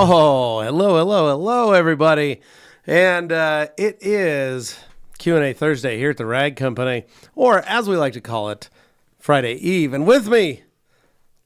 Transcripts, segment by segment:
Oh, hello, everybody. And it is Q&A Thursday here at the Rag Company, or as we like to call it, Friday Eve. And with me,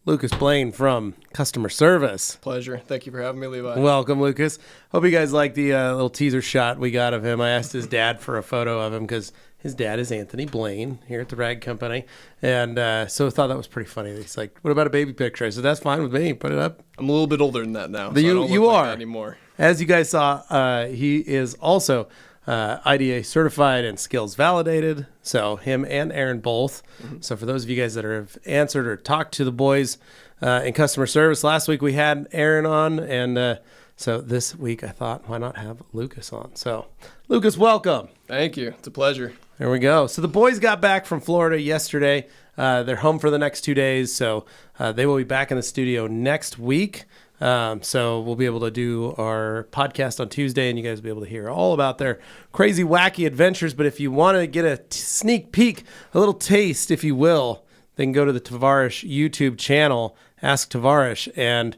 Lucas Blaine from Customer Service. Pleasure. Thank you for having me, Levi. Welcome, Lucas. Hope you guys like the little teaser shot we got of him. I asked his dad for a photo of him because his dad is Anthony Blaine here at the Rag Company. And so I thought that was pretty funny. He's like, what about a baby picture? I said, that's fine with me. Put it up. I'm a little bit older than that now. So you look are. like that anymore. As you guys saw, he is also IDA certified and skills validated. So him and Aaron both. Mm-hmm. So for those of you guys that have answered or talked to the boys in customer service, last week we had Aaron on. And so this week I thought, why not have Lucas on? So Lucas, welcome. Thank you. It's a pleasure. There we go. So the boys got back from Florida yesterday. They're home for the next 2 days. So they will be back in the studio next week. So we'll be able to do our podcast on Tuesday, and you guys will be able to hear all about their crazy, wacky adventures. But if you want to get a sneak peek, a little taste, if you will, then go to the Tavarish YouTube channel, Ask Tavarish, and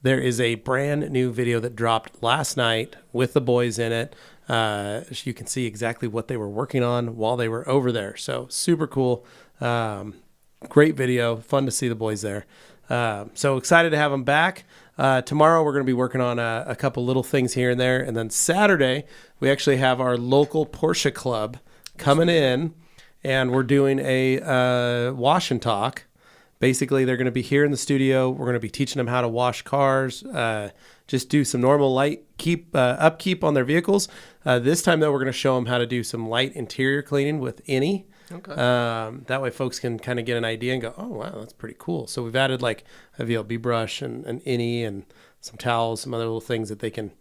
there is a brand new video that dropped last night with the boys in it. You can see exactly what they were working on while they were over there. So super cool. Great video. Fun to see the boys there. So excited to have them back. Tomorrow we're going to be working on a couple little things here and there. And then Saturday, we actually have our local Porsche club coming in, and we're doing a wash and talk. Basically, they're going to be here in the studio. We're going to be teaching them how to wash cars, just do some normal light upkeep on their vehicles. This time, though, we're going to show them how to do some light interior cleaning with Any. Okay. That way folks can kind of get an idea and go, oh, wow, that's pretty cool. So we've added like a VLB brush and Any and some towels, some other little things that they can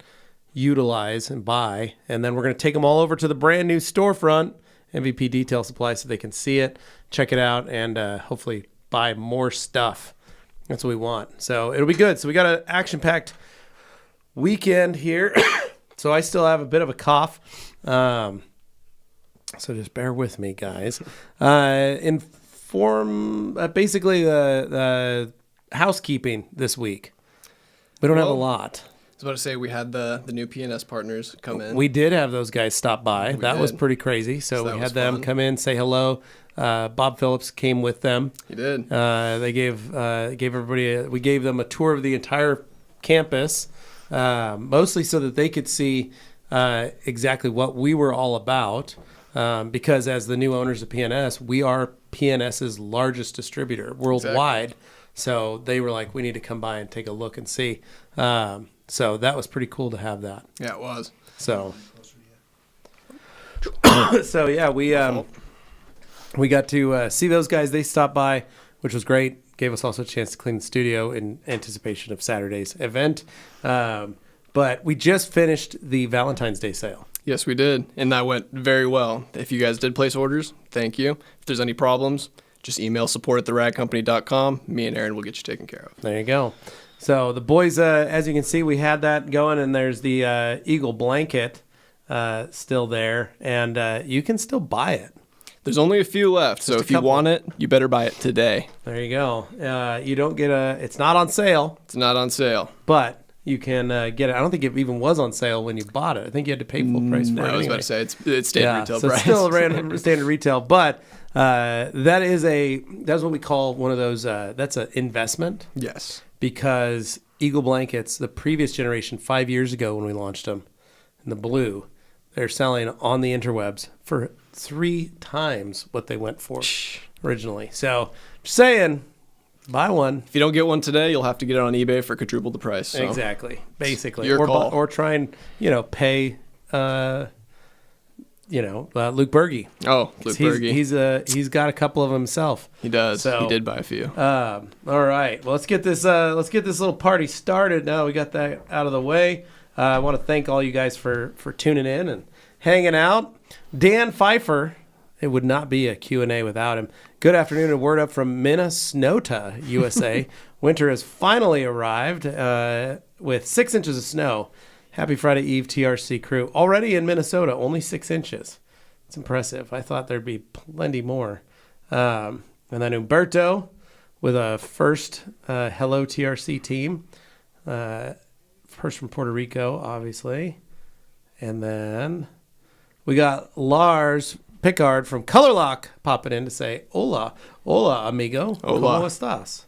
utilize and buy. And then we're going to take them all over to the brand new storefront, MVP Detail Supply, so they can see it, check it out, and hopefully buy more stuff. That's what we want. So it'll be good. So we got an action-packed weekend here. So I still have a bit of a cough. So just bear with me, guys. Basically the housekeeping this week. We don't have a lot. I was about to say we had the new PNS partners come in. We did have those guys stop by. That was pretty crazy. So we had them come in, say hello. Bob Phillips came with them. He did. They gave everybody. We gave them a tour of the entire campus, mostly so that they could see exactly what we were all about. Because as the new owners of PNS, we are PNS's largest distributor worldwide. Exactly. So they were like, we need to come by and take a look and see. So that was pretty cool to have that. Yeah, it was. So, yeah, we got to see those guys. They stopped by, which was great. Gave us also a chance to clean the studio in anticipation of Saturday's event. But we just finished the Valentine's Day sale. Yes, we did. And that went very well. If you guys did place orders, thank you. If there's any problems, just email support@theragcompany.com. Me and Aaron will get you taken care of. There you go. So the boys, as you can see, we had that going, and there's the Eagle blanket still there, and you can still buy it. There's only a few left, so if you want it, you better buy it today. There you go. You don't get it's not on sale. It's not on sale. But you can get it. I don't think it even was on sale when you bought it. I think you had to pay full price for it. I was about to say, it's standard retail so price. It's still standard retail, but that's what we call one of those, that's an investment. Yes. Because Eagle blankets, the previous generation, 5 years ago when we launched them, in the blue, they're selling on the interwebs for 3 times what they went for originally. So, just saying, buy one. If you don't get one today, you'll have to get it on eBay for quadruple the price. So. Exactly, basically. Your call. Or try and pay. Luke Berge. Oh, Luke Berge. He's got a couple of them himself. He does. So, he did buy a few. All right. Well, let's get this little party started. Now we got that out of the way. I want to thank all you guys for tuning in and hanging out. Dan Pfeiffer. It would not be a Q&A without him. Good afternoon, and word up from Minnesota, USA. Winter has finally arrived with 6 inches of snow. Happy Friday Eve, TRC crew. Already in Minnesota, only 6 inches. It's impressive. I thought there'd be plenty more. And then Umberto with a first Hello TRC team. person from Puerto Rico, obviously. And then we got Lars Pickard from Color Lock popping in to say, hola, amigo. Hola. ¿Cómo estás?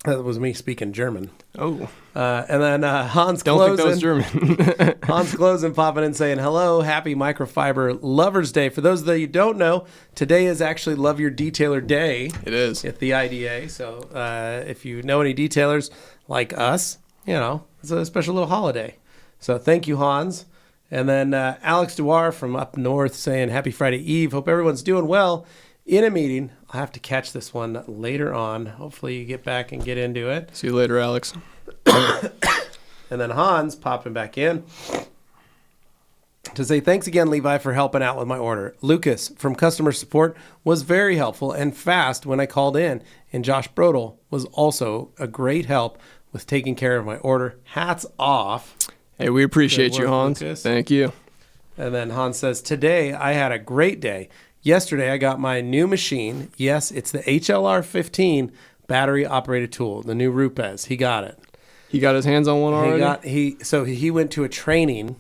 That was me speaking German. Oh. And then Hans Don't think that was Closen. German. Hans Closen popping in saying, hello, happy Microfiber Lovers Day. For those that you don't know, today is actually Love Your Detailer Day. It is. At the IDA. So if you know any detailers like us, it's a special little holiday. So thank you, Hans. And then Alex Dewar from up north saying, happy Friday Eve. Hope everyone's doing well. In a meeting, I'll have to catch this one later on. Hopefully you get back and get into it. See you later, Alex. And then Hans popping back in to say, thanks again, Levi, for helping out with my order. Lucas from customer support was very helpful and fast when I called in. And Josh Brodel was also a great help with taking care of my order. Hats off. Hey, we appreciate you, Hans. Lucas. Thank you. And then Hans says, today I had a great day. Yesterday I got my new machine. Yes, it's the HLR 15 battery operated tool, the new Rupes. He got it. He got his hands on one already? So he went to a training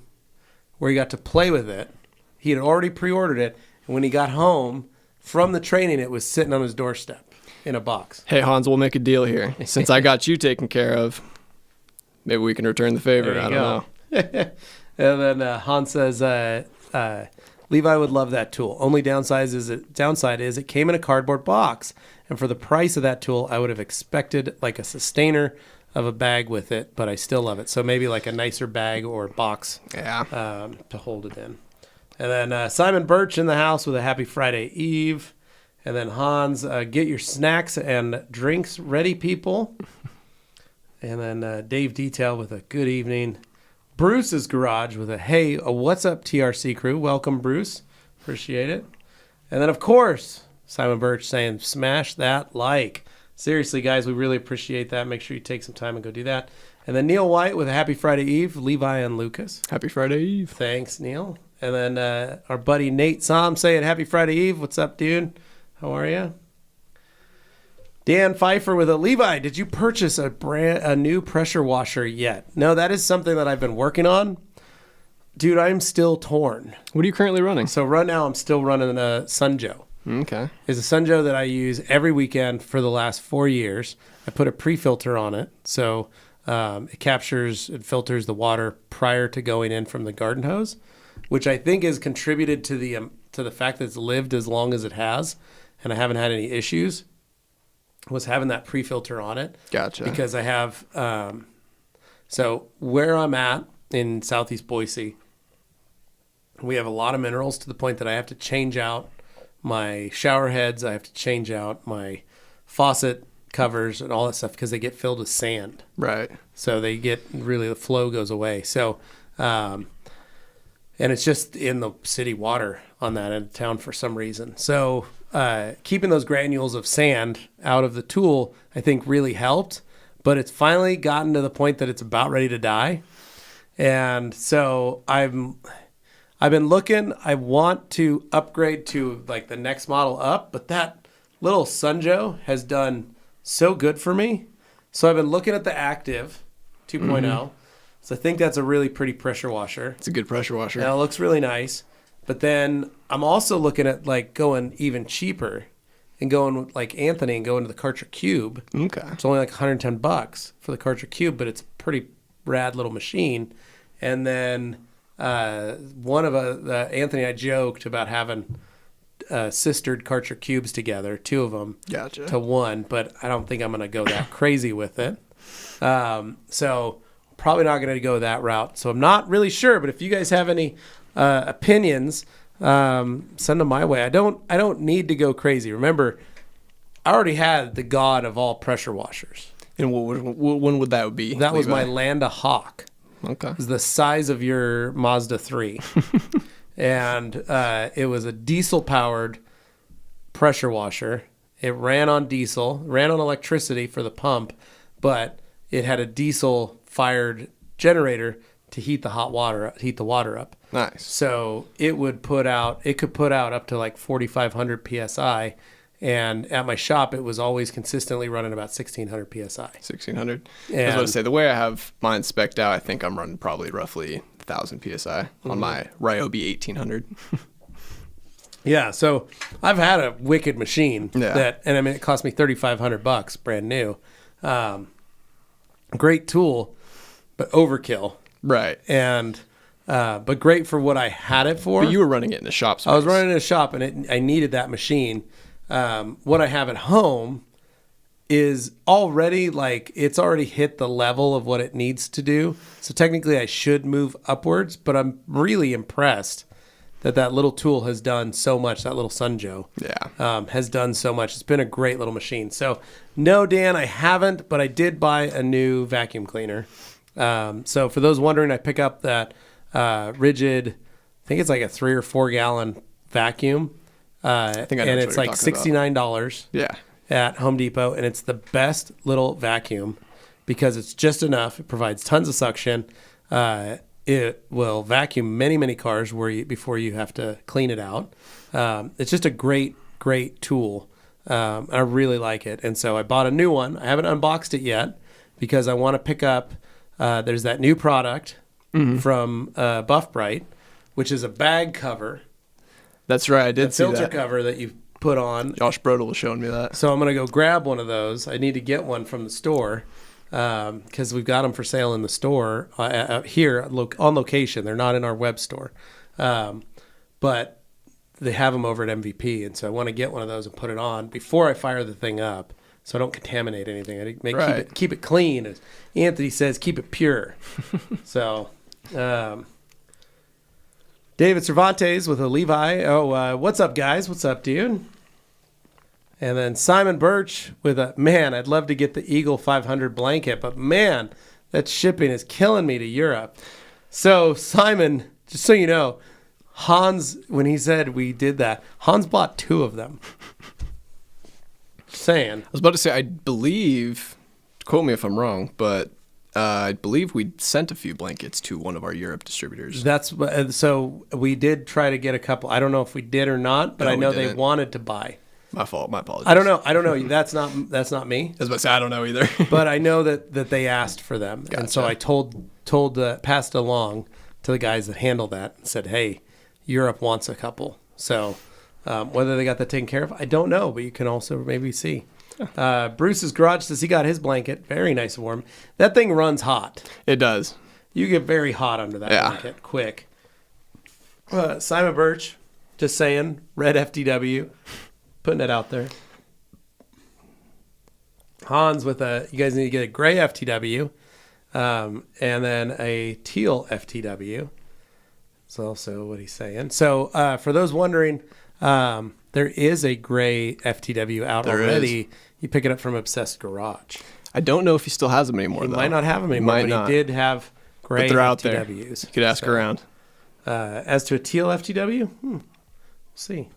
where he got to play with it. He had already pre-ordered it. And when he got home from the training, it was sitting on his doorstep in a box. Hey, Hans, we'll make a deal here. Since I got you taken care of, maybe we can return the favor. I don't know. And then Hans says, Levi would love that tool. Only downside is it came in a cardboard box. And for the price of that tool, I would have expected like a sustainer of a bag with it, but I still love it. So maybe like a nicer bag or box to hold it in. And then Simon Birch in the house with a happy Friday Eve. And then Hans, get your snacks and drinks ready, people. And then Dave Detail with a good evening. Bruce's Garage with a what's up, TRC crew? Welcome, Bruce. Appreciate it. And then, of course, Simon Birch saying, smash that like. Seriously, guys, we really appreciate that. Make sure you take some time and go do that. And then Neil White with a happy Friday Eve, Levi and Lucas. Happy Friday Eve. Thanks, Neil. And then our buddy Nate Som saying, happy Friday Eve. What's up, dude? How are you? Dan Pfeiffer with a Levi, did you purchase a new pressure washer yet? No, that is something that I've been working on. Dude, I'm still torn. What are you currently running? So right now I'm still running a Sunjo. Okay. It's a Sunjo that I use every weekend for the last 4 years. I put a pre-filter on it. So it captures and filters the water prior to going in from the garden hose, which I think has contributed to the fact that it's lived as long as it has, and I haven't had any issues. Was having that pre-filter on it. Gotcha. Because I have, so where I'm at in Southeast Boise, we have a lot of minerals to the point that I have to change out my shower heads. I have to change out my faucet covers and all that stuff because they get filled with sand. Right. So the flow goes away. So, and it's just in the city water on that end of town for some reason. So, keeping those granules of sand out of the tool, I think really helped, but it's finally gotten to the point that it's about ready to die. And so I've been looking, I want to upgrade to like the next model up, but that little Sunjo has done so good for me. So I've been looking at the Active 2.0. Mm-hmm. So I think that's a really pretty pressure washer. It's a good pressure washer. And it looks really nice. But then I'm also looking at like going even cheaper and going like Anthony and going to the Karcher Cube. Okay. It's only like $110 for the Karcher Cube, but it's a pretty rad little machine. And then one of Anthony and I joked about having sistered Karcher Cubes together, two of them to one, but I don't think I'm going to go that crazy with it. So probably not going to go that route. So I'm not really sure, but if you guys have any opinions, send them my way. I don't need to go crazy. Remember, I already had the god of all pressure washers. And when would that be? That was my Landa Hawk. Okay. It was the size of your Mazda 3. And it was a diesel-powered pressure washer. It ran on diesel, ran on electricity for the pump, but it had a diesel-fired generator to heat the water up. Nice. So it could put out up to like 4,500 PSI, And at my shop, it was always consistently running about 1,600 PSI. 1,600. I was about to say, the way I have mine spec'd out, I think I'm running probably roughly 1,000 PSI on my Ryobi 1,800. Yeah, so I've had a wicked machine Yeah. and I mean, it cost me $3,500, brand new. Great tool, but overkill. Right. And but great for what I had it for. But you were running it in the shop space. I was running in a shop, and I needed that machine. What I have at home is already it's already hit the level of what it needs to do. So technically, I should move upwards. But I'm really impressed that little tool has done so much. That little Sunjo, has done so much. It's been a great little machine. So no, Dan, I haven't, but I did buy a new vacuum cleaner. So for those wondering, I pick up that Rigid, I think it's like a 3 or 4 gallon vacuum. I think I know and what it's you're like talking $69 Yeah. at Home Depot, and it's the best little vacuum because it's just enough. It provides tons of suction. It will vacuum many, many cars before you have to clean it out. It's just a great, great tool. I really like it. And so I bought a new one. I haven't unboxed it yet because I want to pick up, there's that new product from Buff Bright, which is a bag cover. That's right. I did see Filter that. cover that you put on. Josh Brodel was showing me that. So I'm going to go grab one of those. I need to get one from the store because we've got them for sale in the store here on location. They're not in our web store. But they have them over at MVP. And so I want to get one of those and put it on before I fire the thing up so I don't contaminate anything. Keep it clean. As Anthony says, keep it pure. So... David Cervantes with a Levi. Oh, what's up, guys? What's up, dude? And then Simon Birch with a, man, I'd love to get the Eagle 500 blanket, but man, that shipping is killing me to Europe. So, Simon, just so you know, Hans, when he said we did that, Hans bought 2 of them. Just saying. I was about to say, I believe, quote me if I'm wrong, but I believe we sent a few blankets to one of our Europe distributors. So we did try to get a couple. I don't know if we did or not, but I know they wanted to buy. My fault. My apologies. I don't know. That's not me. I was about to say, I don't know either. But I know that they asked for them. Gotcha. And so I passed along to the guys that handle that and said, hey, Europe wants a couple. So whether they got that taken care of, I don't know, but you can also maybe see. Bruce's Garage says he got his blanket. Very nice and warm. That thing runs hot. It does. You get very hot under that blanket quick. Simon Birch, just saying, red FTW. Putting it out there. Hans with you guys need to get a gray FTW and then a teal FTW. That's also what he's saying. So for those wondering, there is a gray FTW out already. Is. You pick it up from Obsessed Garage. I don't know if he still has them anymore, He though. might not have them anymore, but he did have gray they're out FTWs. there. You could ask around. As to a teal FTW, we'll see.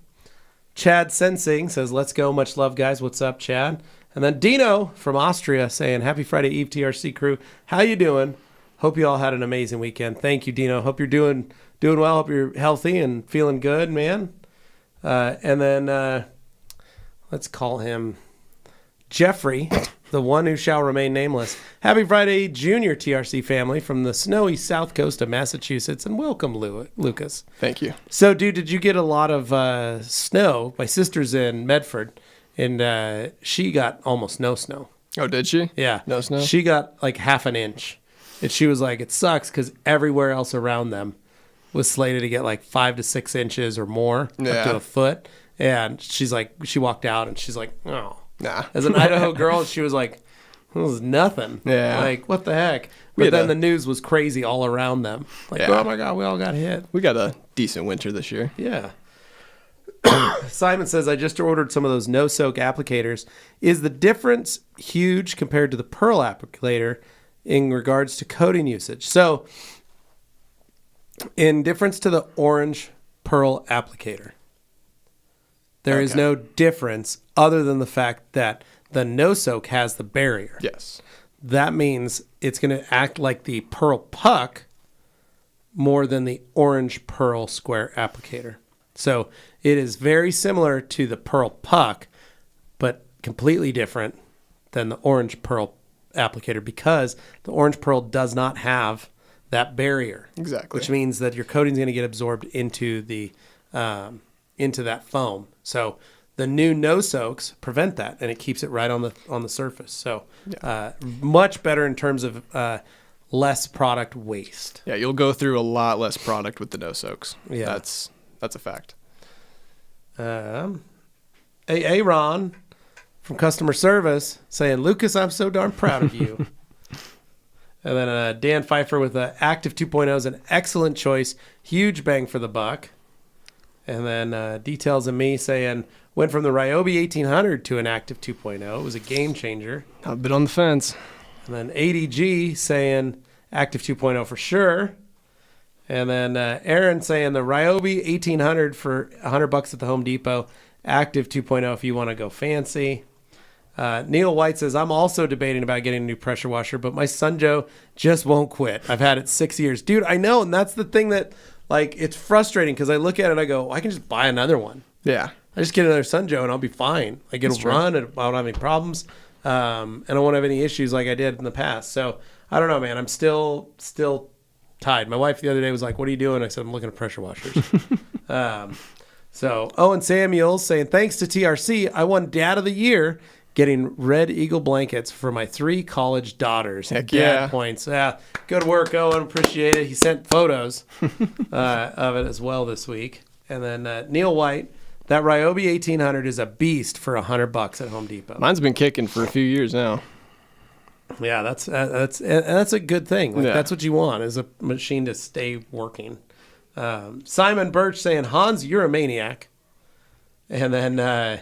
Chad Sensing says, let's go. Much love, guys. What's up, Chad? And then Dino from Austria saying, happy Friday Eve, TRC crew. How you doing? Hope you all had an amazing weekend. Thank you, Dino. Hope you're doing well. Hope you're healthy and feeling good, man. And then let's call him Jeffrey, the one who shall remain nameless. Happy Friday, Junior TRC family from the snowy south coast of Massachusetts, and welcome, Lucas. Thank you. So, dude, did you get a lot of snow? My sister's in Medford, and she got almost no snow. Oh, did she? Yeah. No snow? She got like half an inch. And she was like, it sucks because everywhere else around them was slated to get like 5 to 6 inches or more, up to a foot. And she's like, she walked out and she's like, oh. Nah. As an Idaho girl, she was like, this was nothing. Yeah. Like, what the heck? But then the news was crazy all around them. Like, oh my God, we all got hit. We got a decent winter this year. Yeah. Simon says, I just ordered some of those no-soak applicators. Is the difference huge compared to the Pearl applicator in regards to coating usage? So, in difference to the orange Pearl applicator, there is no difference other than the fact that the no-soak has the barrier. Yes. That means it's going to act like the Pearl puck more than the orange Pearl square applicator. So it is very similar to the Pearl puck, completely different than the Orange Pearl applicator because the Orange Pearl does not have that barrier. Exactly. Which means that your coating is going to get absorbed into that foam. So the new no soaks prevent that, and it keeps it right on the surface. So much better in terms of less product waste. Yeah, you'll go through a lot less product with the no soaks. Yeah, that's a fact. Aaron from customer service saying, Lucas, I'm so darn proud of you. And then Dan Pfeiffer with Active 2.0 is an excellent choice. Huge bang for the buck. And then Details of Me saying, went from the Ryobi 1800 to an Active 2.0. It was a game changer. I've been on the fence. And then ADG saying Active 2.0 for sure. And then Aaron saying the Ryobi 1800 for $100 at the Home Depot. Active 2.0 if you want to go fancy. Neil White says, I'm also debating about getting a new pressure washer, but my son Joe just won't quit. I've had it 6 years. Dude, I know. And that's the thing that, like, it's frustrating because I look at it and I go, I can just buy another one. Yeah. I just get another Sun Joe and I'll be fine. Like, it'll run. I won't have any problems. And I won't have any issues like I did in the past. So, I don't know, man. I'm still tied. My wife the other day was like, what are you doing? I said, I'm looking at pressure washers. Owen Samuels saying, thanks to TRC, I won Dad of the Year getting Red Eagle blankets for my 3 college daughters. Heck Dad yeah. points. Good work, Owen. Appreciate it. He sent photos of it as well this week. And then Neil White, that Ryobi 1800 is a beast for $100 at Home Depot. Mine's been kicking for a few years now. Yeah, that's a good thing. Like, that's what you want, is a machine to stay working. Simon Birch saying, Hans, you're a maniac. And then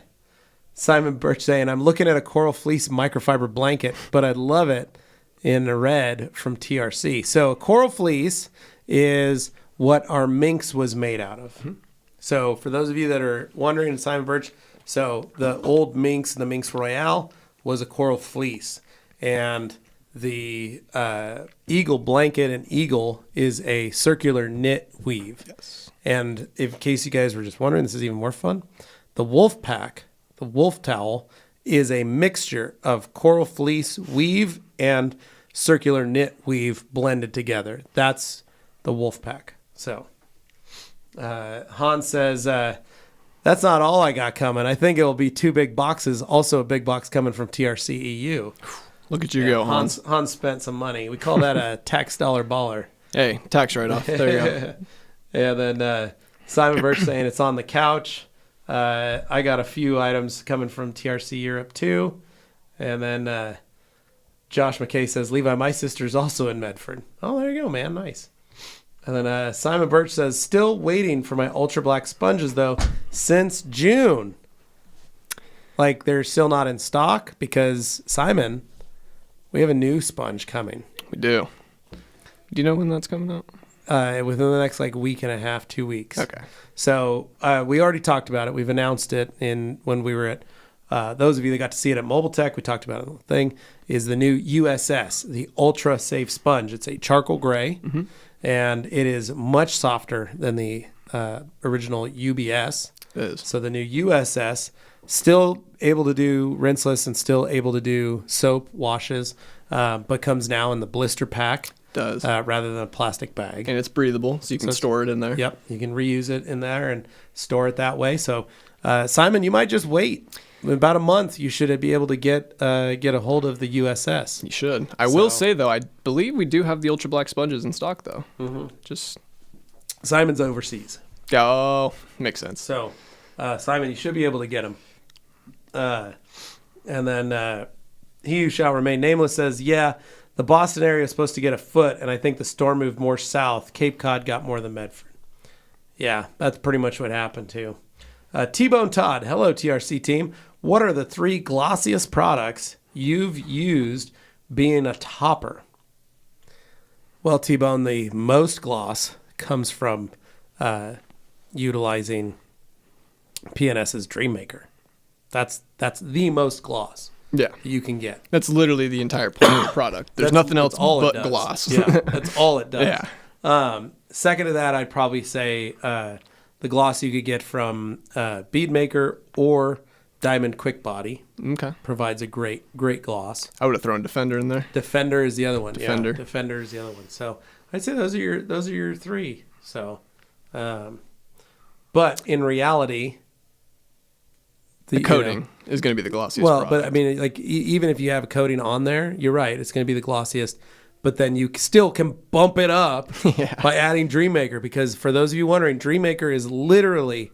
Simon Birch saying, I'm looking at a coral fleece microfiber blanket, but I'd love it in the red from TRC. So coral fleece is what our minx was made out of. Mm-hmm. So for those of you that are wondering, Simon Birch, so the old minx, the Minx Royale, was a coral fleece. And the Eagle blanket and Eagle is a circular knit weave. Yes. And in case you guys were just wondering, this is even more fun. The Wolf Pack, the Wolf Towel, is a mixture of coral fleece weave and circular knit weave blended together. That's the Wolf Pack. So Hans says, that's not all I got coming. I think it'll be 2 big boxes. Also a big box coming from TRC EU. Look at you go, Hans. Hans spent some money. We call that a tax dollar baller. Hey, tax write-off. There you go. And then Simon Birch saying it's on the couch. I got a few items coming from TRC Europe too. And then Josh McKay says, Levi, my sister's also in Medford. Oh, there you go, man. Nice. And then Simon Birch says, still waiting for my Ultra Black sponges, though, since June. Like, they're still not in stock because, Simon, we have a new sponge coming. We do. Do you know when that's coming out? Within the next, week and a half, 2 weeks. Okay. So we already talked about it. We've announced it when we were at, those of you that got to see it at Mobile Tech, we talked about it. The thing is the new USS, the Ultra Safe Sponge. It's a charcoal gray, and it is much softer than the original UBS. It is. So the new USS, still able to do rinseless and still able to do soap washes, but comes now in the blister pack. Does. Rather than a plastic bag. And it's breathable, so you can store it in there. Yep, you can reuse it in there and store it that way. So, Simon, you might just wait. In about a month, you should be able to get a hold of the USS. You should. I will say, though, I believe we do have the Ultra Black sponges in stock, though. Mm-hmm. Just Simon's overseas. Oh, makes sense. So, Simon, you should be able to get them. And then He Who Shall Remain Nameless says, yeah, the Boston area is supposed to get a foot, and I think the storm moved more south. Cape Cod got more than Medford. Yeah, that's pretty much what happened, too. T-Bone Todd, hello, TRC team. What are the 3 glossiest products you've used being a topper? Well, T-Bone, the most gloss comes from utilizing PNS's Dreammaker. That's the most gloss. Yeah, you can get. That's literally the entire point of the product. There's nothing else but gloss. Yeah, that's all it does. Yeah. Second to that, I'd probably say the gloss you could get from Bead Maker or Diamond Quick Body Okay. provides a great gloss. I would have thrown Defender in there. Defender is the other one. Defender. Yeah, Defender is the other one. So I'd say those are your three. So, but in reality, The coating is going to be the glossiest. Well, product. but I mean, like even if you have a coating on there, you're right. It's going to be the glossiest. But then you still can bump it up by adding Dreammaker, because for those of you wondering, Dreammaker is literally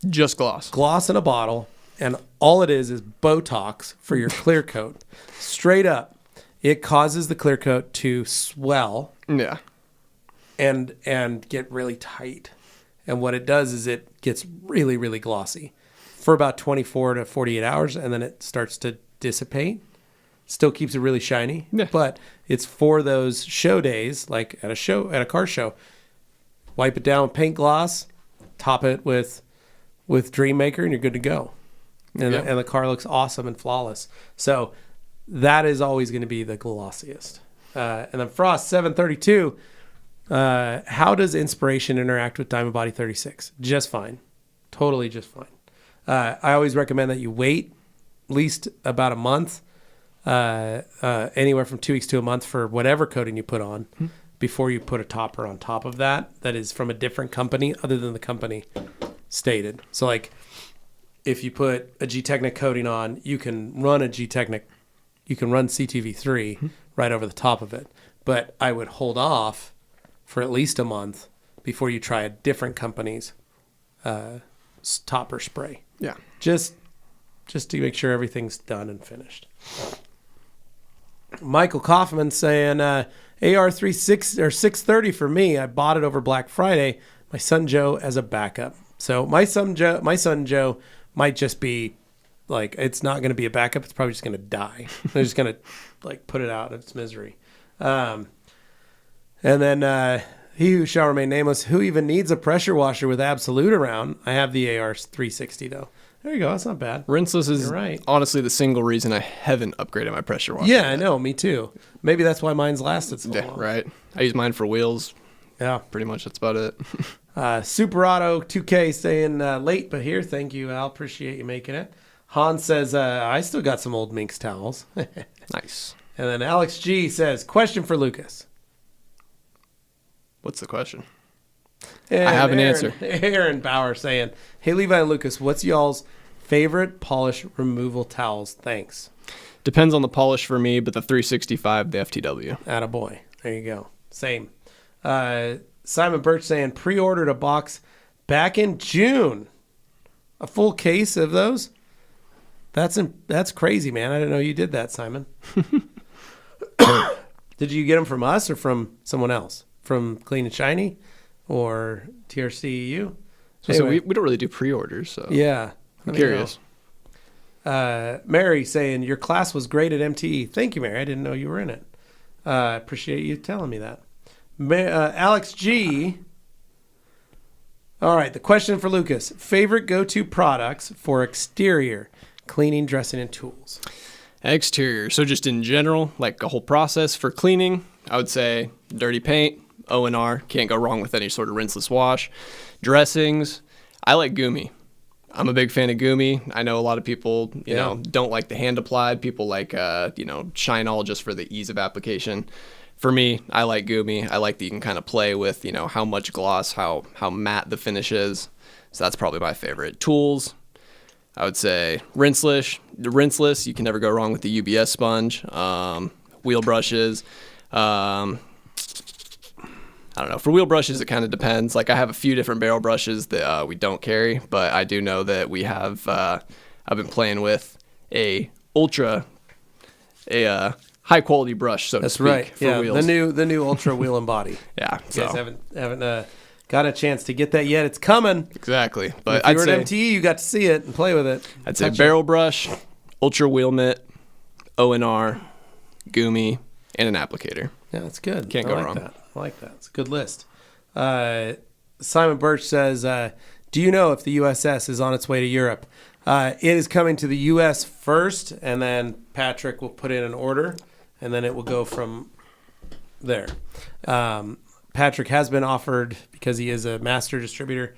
just gloss in a bottle, and all it is Botox for your clear coat. Straight up, it causes the clear coat to swell Yeah. and get really tight. And what it does is it gets really, really glossy for about 24 to 48 hours, and then it starts to dissipate. Still keeps it really shiny, but it's for those show days, like at a car show. Wipe it down with paint gloss, top it with Dreammaker, and you're good to go. And the car looks awesome and flawless. So that is always going to be the glossiest. And then Frost 732. How does inspiration interact with Diamond Body 36? Just fine. Totally just fine. I always recommend that you wait at least about a month, anywhere from 2 weeks to a month for whatever coating you put on before you put a topper on top of that is from a different company other than the company stated. So like if you put a G-Technic coating on, you can run CTV3 right over the top of it. But I would hold off for at least a month before you try a different company's topper spray. Yeah. Just to make sure everything's done and finished. Michael Kaufman saying AR 630 for me. I bought it over Black Friday. My son Joe as a backup. So my son Joe might just be like, it's not going to be a backup. It's probably just going to die. They're just going to like put it out of its misery. And then he who shall remain nameless, who even needs a pressure washer with Absolute around? I have the AR 360 though. There you go. That's not bad. Rinseless is right. Honestly the single reason I haven't upgraded my pressure washer. Yeah, I know. Me too. Maybe that's why mine's lasted so long. Right. I use mine for wheels. Yeah. Pretty much that's about it. Super Auto 2K saying late but here. Thank you, Al. Appreciate you making it. Han says, I still got some old Minx towels. Nice. And then Alex G says, question for Lucas. What's the question? And I have an answer. Aaron Bauer saying, hey, Levi and Lucas, what's y'all's favorite polish removal towels? Thanks. Depends on the polish for me, but the 365, the FTW. Attaboy. There you go. Same. Simon Birch saying, pre-ordered a box back in June. A full case of those? That's crazy, man. I didn't know you did that, Simon. Did you get them from us or from someone else? From Clean and Shiny or TRCEU? So Anyway. we don't really do pre-orders, so Yeah. I'm curious. Mary saying, your class was great at MTE. Thank you, Mary. I didn't know you were in it. Appreciate you telling me that. Alex G. All right, the question for Lucas. Favorite go-to products for exterior cleaning, dressing, and tools? Exterior. So just in general, like a whole process for cleaning, I would say dirty paint, O&R. Can't go wrong with any sort of rinseless wash. Dressings. I like Gumi. I'm a big fan of Gumi. I know a lot of people, you know, don't like the hand applied. People like, Shine All just for the ease of application. For me, I like Gumi. I like that you can kind of play with, how much gloss, how matte the finish is. So that's probably my favorite. Tools, I would say rinseless. You can never go wrong with the UBS sponge. Wheel brushes. I don't know. For wheel brushes, it kind of depends. Like I have a few different barrel brushes that we don't carry, but I do know that we have. I've been playing with a high quality brush, so to speak. That's right. For wheels. The new Ultra Wheel and Body. Yeah. You guys haven't got a chance to get that yet. It's coming. Exactly. But if you were at MTE, you got to see it and play with it. I'd say barrel brush, Ultra Wheel Mitt, O&R, Gumi, and an applicator. Yeah, that's good. Can't go wrong. I like that. It's a good list. Simon Birch says, do you know if the USS is on its way to Europe? It is coming to the U.S. first, and then Patrick will put in an order, and then it will go from there. Patrick has been offered, because he is a master distributor,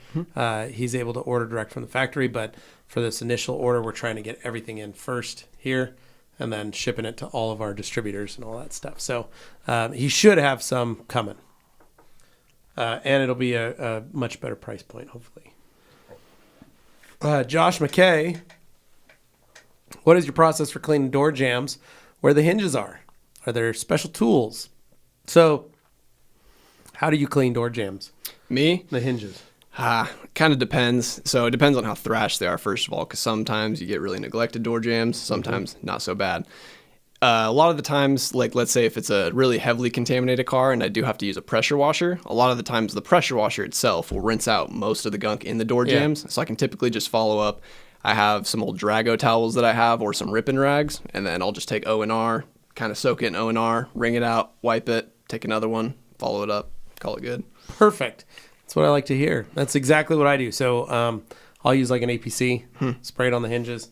he's able to order direct from the factory. But for this initial order, we're trying to get everything in first here and then shipping it to all of our distributors and all that stuff. So he should have some coming. And it'll be a much better price point, hopefully. Josh McKay, what is your process for cleaning door jambs where the hinges are? Are there special tools? So how do you clean door jambs? Me? The hinges. Kind of depends. So it depends on how thrashed they are, first of all, because sometimes you get really neglected door jambs, sometimes not so bad. A lot of the times, like let's say if it's a really heavily contaminated car and I do have to use a pressure washer, a lot of the times the pressure washer itself will rinse out most of the gunk in the door jambs. So I can typically just follow up. I have some old Drago towels that I have or some ripping rags, and then I'll just take O&R, kind of soak it in O&R, wring it out, wipe it, take another one, follow it up, call it good. Perfect. That's what I like to hear. That's exactly what I do. So I'll use like an APC, spray it on the hinges,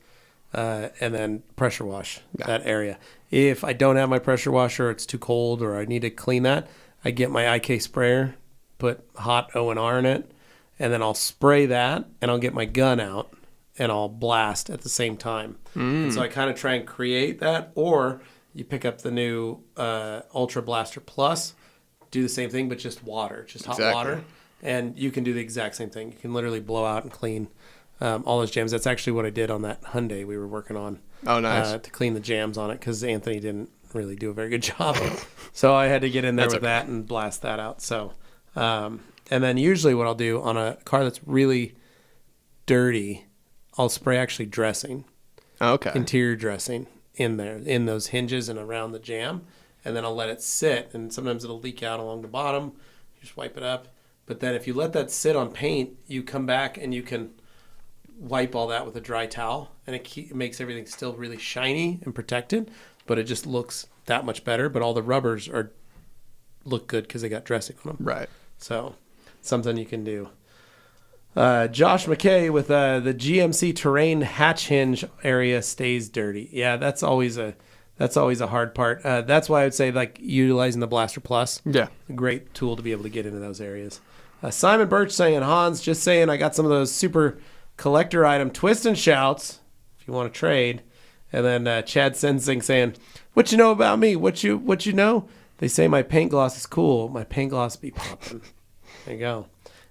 and then pressure wash that area. If I don't have my pressure washer, it's too cold, or I need to clean that, I get my IK sprayer, put hot O&R in it, and then I'll spray that, and I'll get my gun out, and I'll blast at the same time. And so I kind of try and create that. Or you pick up the new Ultra Blaster Plus, do the same thing, but just water, just hot water. And you can do the exact same thing. You can literally blow out and clean all those jams. That's actually what I did on that Hyundai we were working on. Oh, nice. To clean the jams on it, because Anthony didn't really do a very good job. So I had to get in there with that and blast that out. So, and then usually what I'll do on a car that's really dirty, I'll spray actually dressing. Okay. Interior dressing in there, in those hinges and around the jam. And then I'll let it sit, and sometimes it'll leak out along the bottom. You just wipe it up. But then if you let that sit on paint, you come back and you can wipe all that with a dry towel, and it makes everything still really shiny and protected, but it just looks that much better. But all the rubbers look good because they got dressing on them. Right. So something you can do. Josh McKay with the GMC Terrain hatch hinge area stays dirty. Yeah, that's always a hard part. That's why I would say like utilizing the Blaster Plus. Yeah. A great tool to be able to get into those areas. Simon Birch saying, Hans, just saying I got some of those super collector item twist and shouts if you want to trade. And then Chad Sensing saying, what you know about me? What you know? They say my paint gloss is cool. My paint gloss be popping. There you go.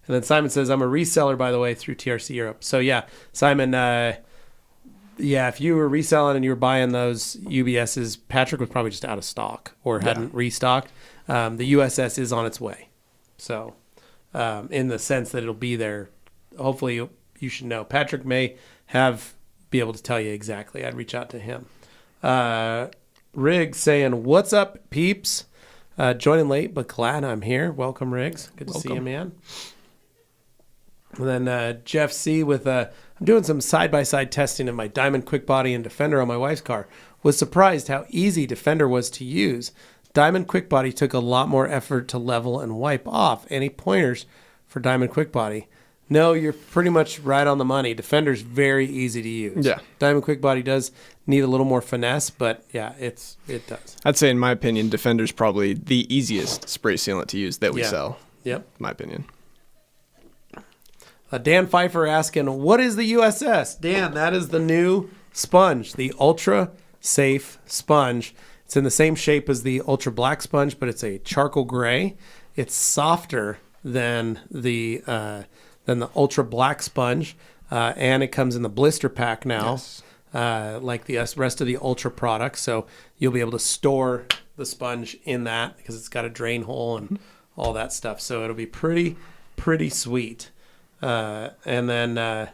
And then Simon says, I'm a reseller, by the way, through TRC Europe. So, yeah, Simon, if you were reselling and you were buying those UBSs, Patrick was probably just out of stock or hadn't restocked. The USS is on its way. So, in the sense that it'll be there, hopefully you should know. Patrick may be able to tell you exactly. I'd reach out to him. Riggs saying, what's up, peeps? Joining late, but glad I'm here. Welcome, Riggs. Good to see you, man. And then Jeff C. with, I'm doing some side-by-side testing of my Diamond Quick Body and Defender on my wife's car. Was surprised how easy Defender was to use. Diamond Quick Body took a lot more effort to level and wipe off. Any pointers for Diamond Quick Body? No, you're pretty much right on the money. Defender's very easy to use. Yeah. Diamond Quick Body does need a little more finesse, but yeah, it does. I'd say, in my opinion, Defender's probably the easiest spray sealant to use that we sell. Yep. In my opinion. Dan Pfeiffer asking, what is the USS? Dan, that is the new sponge, the Ultra Safe Sponge. It's in the same shape as the Ultra Black Sponge, but it's a charcoal gray. It's softer than the Ultra Black Sponge, and it comes in the blister pack now, like the rest of the Ultra products. So you'll be able to store the sponge in that because it's got a drain hole and all that stuff. So it'll be pretty sweet. And then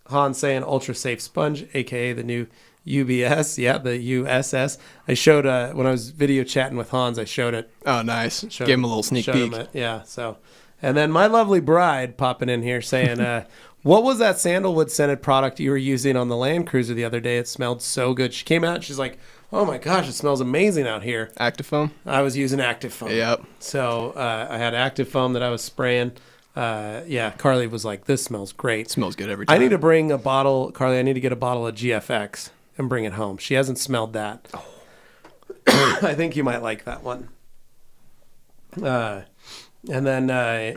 Han saying Ultra Safe Sponge, aka the new UBS, the USS. I showed when I was video chatting with Hans, I showed it. Oh, nice. Gave him a little sneak peek. So, and then my lovely bride popping in here saying, what was that sandalwood scented product you were using on the Land Cruiser the other day? It smelled so good. She came out and she's like, oh my gosh, it smells amazing out here. Active Foam? I was using Active Foam. Yep. So I had Active Foam that I was spraying. Carly was like, this smells great. It smells good every time. I need to bring a bottle, Carly, I need to get a bottle of GFX and bring it home. She hasn't smelled that. Oh. I think you might like that one. And then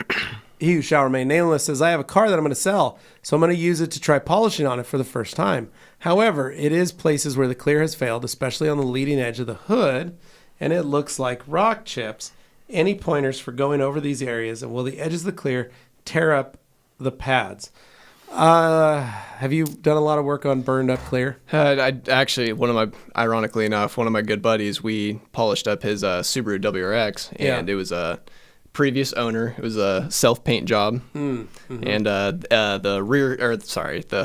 he who shall remain nameless says, I have a car that I'm going to sell, so I'm going to use it to try polishing on it for the first time. However, it is places where the clear has failed, especially on the leading edge of the hood, and it looks like rock chips. Any pointers for going over these areas, and will the edges of the clear tear up the pads? Have you done a lot of work on burned up clear? I actually, ironically enough, one of my good buddies, we polished up his Subaru WRX, and it was a previous owner. It was a self-paint job, and the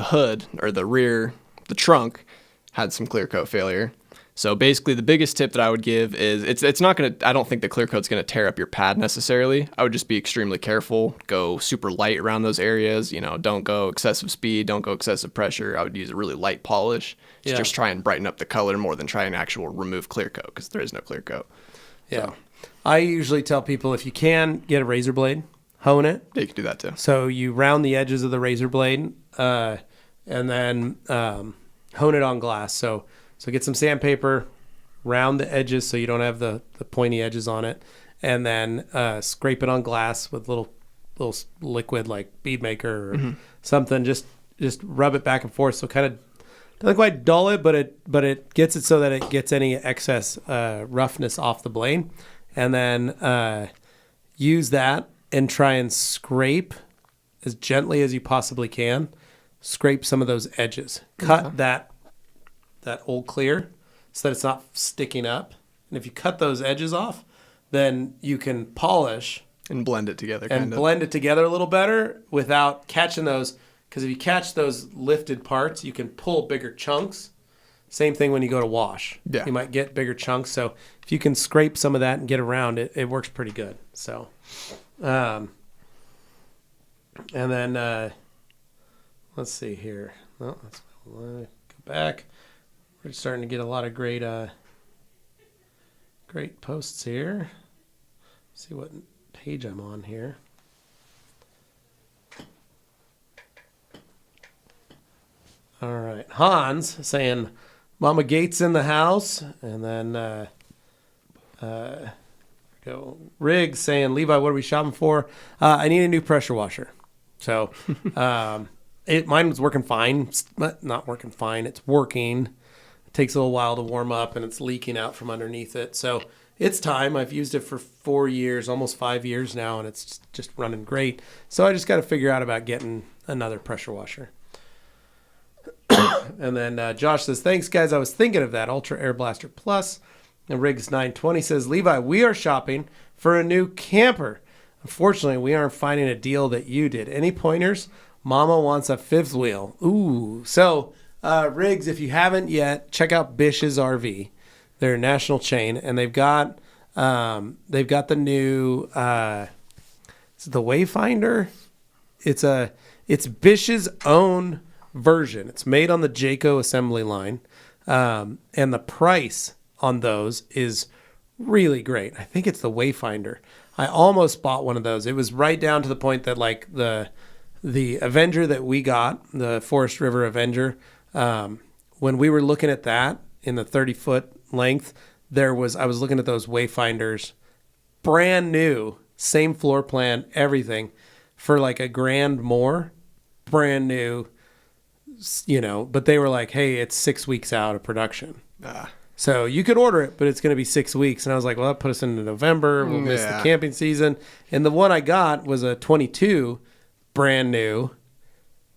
hood or the trunk had some clear coat failure. So basically, the biggest tip that I would give is it's not gonna. I don't think the clear coat's gonna tear up your pad necessarily. I would just be extremely careful. Go super light around those areas. Don't go excessive speed. Don't go excessive pressure. I would use a really light polish. Just try and brighten up the color more than try and actual remove clear coat because there is no clear coat. Yeah. So. I usually tell people if you can get a razor blade, hone it. Yeah, you can do that too. So you round the edges of the razor blade, and then hone it on glass. So get some sandpaper, round the edges so you don't have the pointy edges on it, and then scrape it on glass with little liquid like bead maker or something. Just rub it back and forth. So kind of doesn't quite dull it, but it gets it so that it gets any excess roughness off the blade, and then use that and try and scrape as gently as you possibly can. Scrape some of those edges. Cut that old clear so that it's not sticking up. And if you cut those edges off, then you can polish and blend it together. Blend it together a little better without catching those. Because if you catch those lifted parts, you can pull bigger chunks. Same thing when you go to wash. Yeah. You might get bigger chunks. So if you can scrape some of that and get around it, it works pretty good. So, and then let's see here. Oh, let's go back. We're starting to get a lot of great posts here. See what page I'm on here. All right. Hans saying, Mama Gates in the house. And then go Riggs saying, Levi, what are we shopping for? I need a new pressure washer. So mine was working fine. It's not working fine. It's working. It takes a little while to warm up, and it's leaking out from underneath it. So it's time. I've used it for 4 years, almost 5 years now, and it's just running great. So I just got to figure out about getting another pressure washer. And then Josh says, thanks, guys. I was thinking of that Ultra Air Blaster Plus. And Riggs 920 says, Levi, we are shopping for a new camper. Unfortunately, we aren't finding a deal that you did. Any pointers? Mama wants a fifth wheel. Ooh. So, Riggs, if you haven't yet, check out Bish's RV. They're a national chain, and they've got the new is it the Wayfinder. It's Bish's own version. It's made on the Jayco assembly line, and the price on those is really great. I think it's the Wayfinder. I almost bought one of those. It was right down to the point that like the Avenger that we got, the Forest River Avenger, when we were looking at that in the 30-foot length, I was looking at those Wayfinders, brand new, same floor plan, everything, for like $1,000 more, brand new, but they were like, hey, it's 6 weeks out of production. So you could order it, but it's going to be 6 weeks. And I was like, well, that put us into November. We'll miss the camping season. And the one I got was a 22, brand new,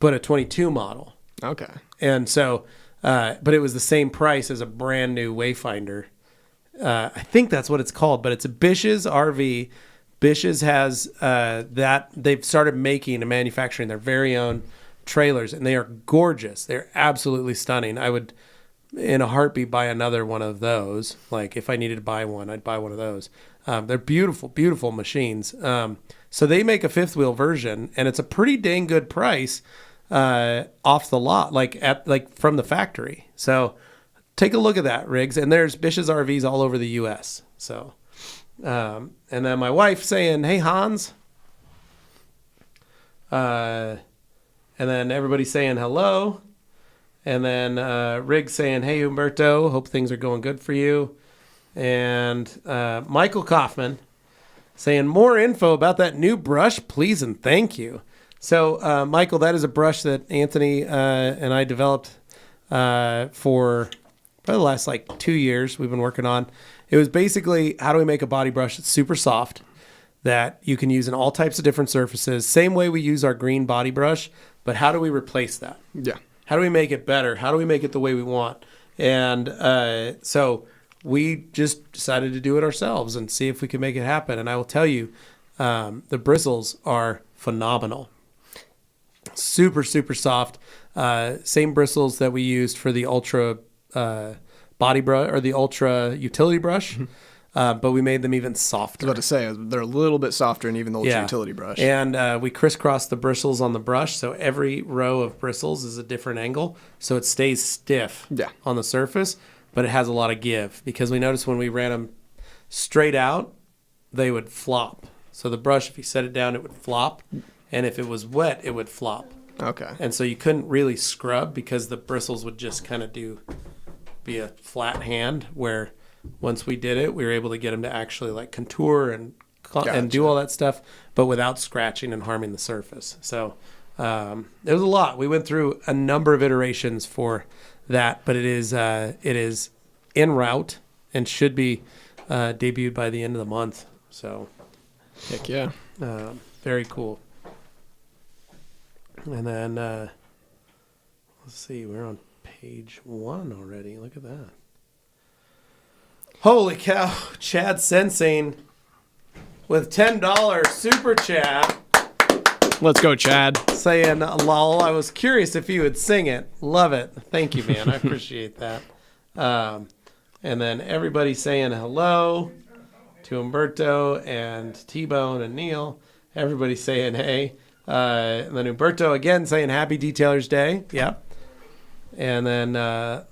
but a 22 model. Okay. And so, but it was the same price as a brand new Wayfinder. I think that's what it's called, but it's a Bish's RV. Bish's has that. They've started making and manufacturing their very own trailers, and they are gorgeous. They're absolutely stunning. I would, in a heartbeat, buy another one of those. Like if I needed to buy one, I'd buy one of those. They're beautiful, beautiful machines. So they make a fifth wheel version, and it's a pretty dang good price off the lot, like from the factory. So take a look at that, Riggs. And there's Bish's RVs all over the U.S. So, and then my wife saying, "Hey Hans," and then everybody saying hello. And then Riggs saying, hey, Humberto, hope things are going good for you. And Michael Kaufman saying more info about that new brush, please and thank you. So, Michael, that is a brush that Anthony and I developed for probably the last 2 years we've been working on. It was basically, how do we make a body brush that's super soft, that you can use in all types of different surfaces, same way we use our green body brush, but how do we replace that? Yeah. How do we make it better? How do we make it the way we want? And so we just decided to do it ourselves and see if we could make it happen. And I will tell you, the bristles are phenomenal. Super, super soft. Same bristles that we used for the Ultra body brush or the Ultra utility brush, but we made them even softer. I was about to say, they're a little bit softer than even the Ultra utility brush. And we crisscrossed the bristles on the brush, so every row of bristles is a different angle, so it stays stiff on the surface, but it has a lot of give, because we noticed when we ran them straight out, they would flop. So the brush, if you set it down, it would flop, and if it was wet, it would flop. Okay. And so you couldn't really scrub because the bristles would just kind of be a flat hand, where once we did it, we were able to get them to actually contour and do all that stuff, but without scratching and harming the surface. So it was a lot. We went through a number of iterations for that, but it is en route and should be debuted by the end of the month. So heck yeah. Very cool. And then let's see, we're on page 1 already. Look at that. Holy cow. Chad Sensing with $10 super chat. Let's go, Chad. Saying, lol, I was curious if you would sing it. Love it. Thank you, man. I appreciate that. And then everybody saying hello to Umberto and T-Bone and Neil. Everybody saying hey. And then Umberto again saying happy Detailers Day. Yep. And then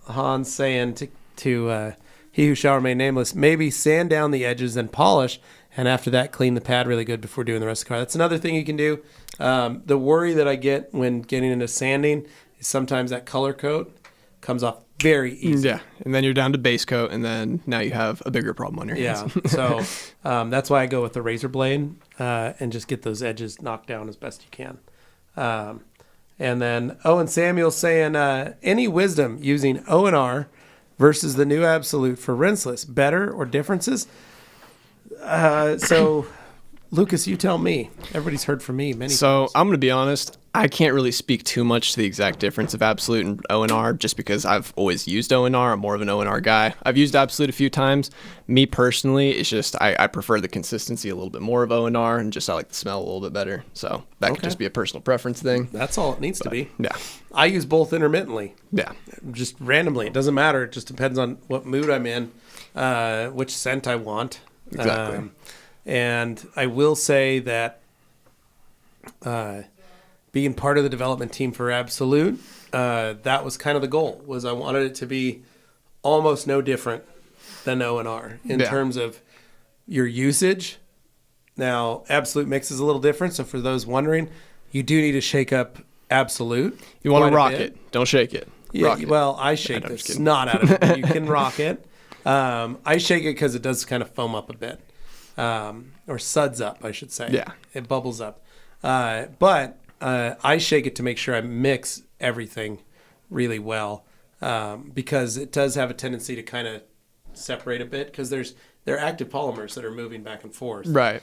Hans saying to he who shall remain nameless, maybe sand down the edges and polish, and after that clean the pad really good before doing the rest of the car. That's another thing you can do. The worry that I get when getting into sanding is sometimes that color coat comes off very easy. Yeah, and then you're down to base coat, and then now you have a bigger problem on your hands. Yeah, so that's why I go with the razor blade and just get those edges knocked down as best you can. And then Owen Samuel saying, any wisdom using O&R versus the new Absolute for rinseless, better or differences? So, Lucas, you tell me. Everybody's heard from me many times. I'm going to be honest. I can't really speak too much to the exact difference of Absolute and O&R just because I've always used O&R. I'm more of an O&R guy. I've used Absolute a few times. Me personally, it's just I prefer the consistency a little bit more of O&R, and just I like the smell a little bit better. So that could just be a personal preference thing. That's all it needs to be. Yeah. I use both intermittently. Yeah. Just randomly. It doesn't matter. It just depends on what mood I'm in, which scent I want. Exactly. And I will say that being part of the development team for Absolute, that was kind of the goal, was I wanted it to be almost no different than O&R in terms of your usage. Now, Absolute mix is a little different, so for those wondering, you do need to shake up Absolute. You want to rock it. Don't shake it. Yeah, well, I shake the snot out of it. You can rock it. I shake it because it does kind of foam up a bit. Or suds up, I should say. Yeah. It bubbles up. But I shake it to make sure I mix everything really well, because it does have a tendency to kind of separate a bit, because they're active polymers that are moving back and forth. Right.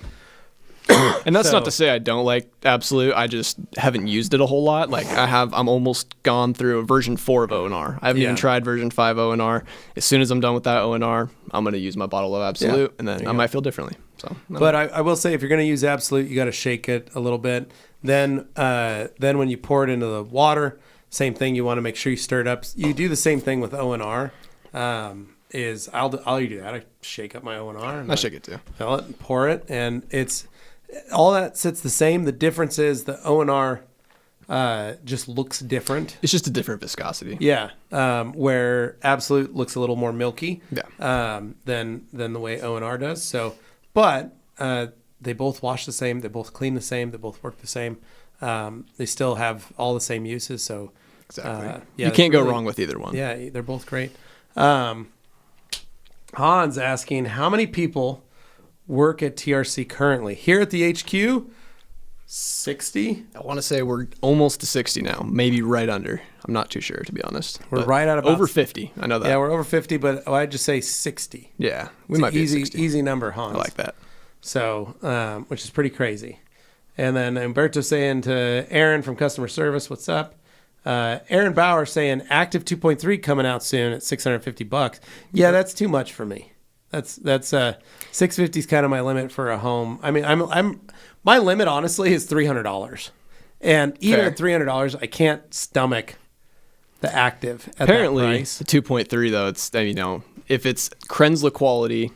And that's not to say I don't like Absolute. I just haven't used it a whole lot. I'm almost gone through a version 4 of O&R. I haven't even tried version 5 O&R. As soon as I'm done with that O&R, I'm going to use my bottle of Absolute, and then I might feel differently. But I will say, if you're going to use Absolute, you got to shake it a little bit. Then when you pour it into the water, same thing. You want to make sure you stir it up. You do the same thing with O&R. I'll do that. I shake up my O&R. I shake it too. Fill it and pour it, and it's all that sits the same. The difference is the O&R just looks different. It's just a different viscosity. Yeah, where Absolute looks a little more milky. Yeah. Than the way O&R does. So, but they both wash the same. They both clean the same. They both work the same. They still have all the same uses. So exactly. You can't go wrong with either one. Yeah, they're both great. Hans asking, how many people work at TRC currently? Here at the HQ, 60. I want to say we're almost to 60 now, maybe right under. I'm not too sure, to be honest. We're But right at about over 50. I know that. Yeah, we're over 50, but I'd just say 60. Yeah, we It's might an be easy, at 60. easy number, Hans. I like that. So, which is pretty crazy. And then Umberto saying to Aaron from customer service, "What's up?" Aaron Bauer saying Active 2.3 coming out soon at $650. Yeah, that's too much for me. That's 650 is kind of my limit for a home. I mean, I'm my limit honestly is $300, and even Fair. at $300, I can't stomach the Active. At Apparently, that price. the 2.3 though, it's if it's Krensla quality,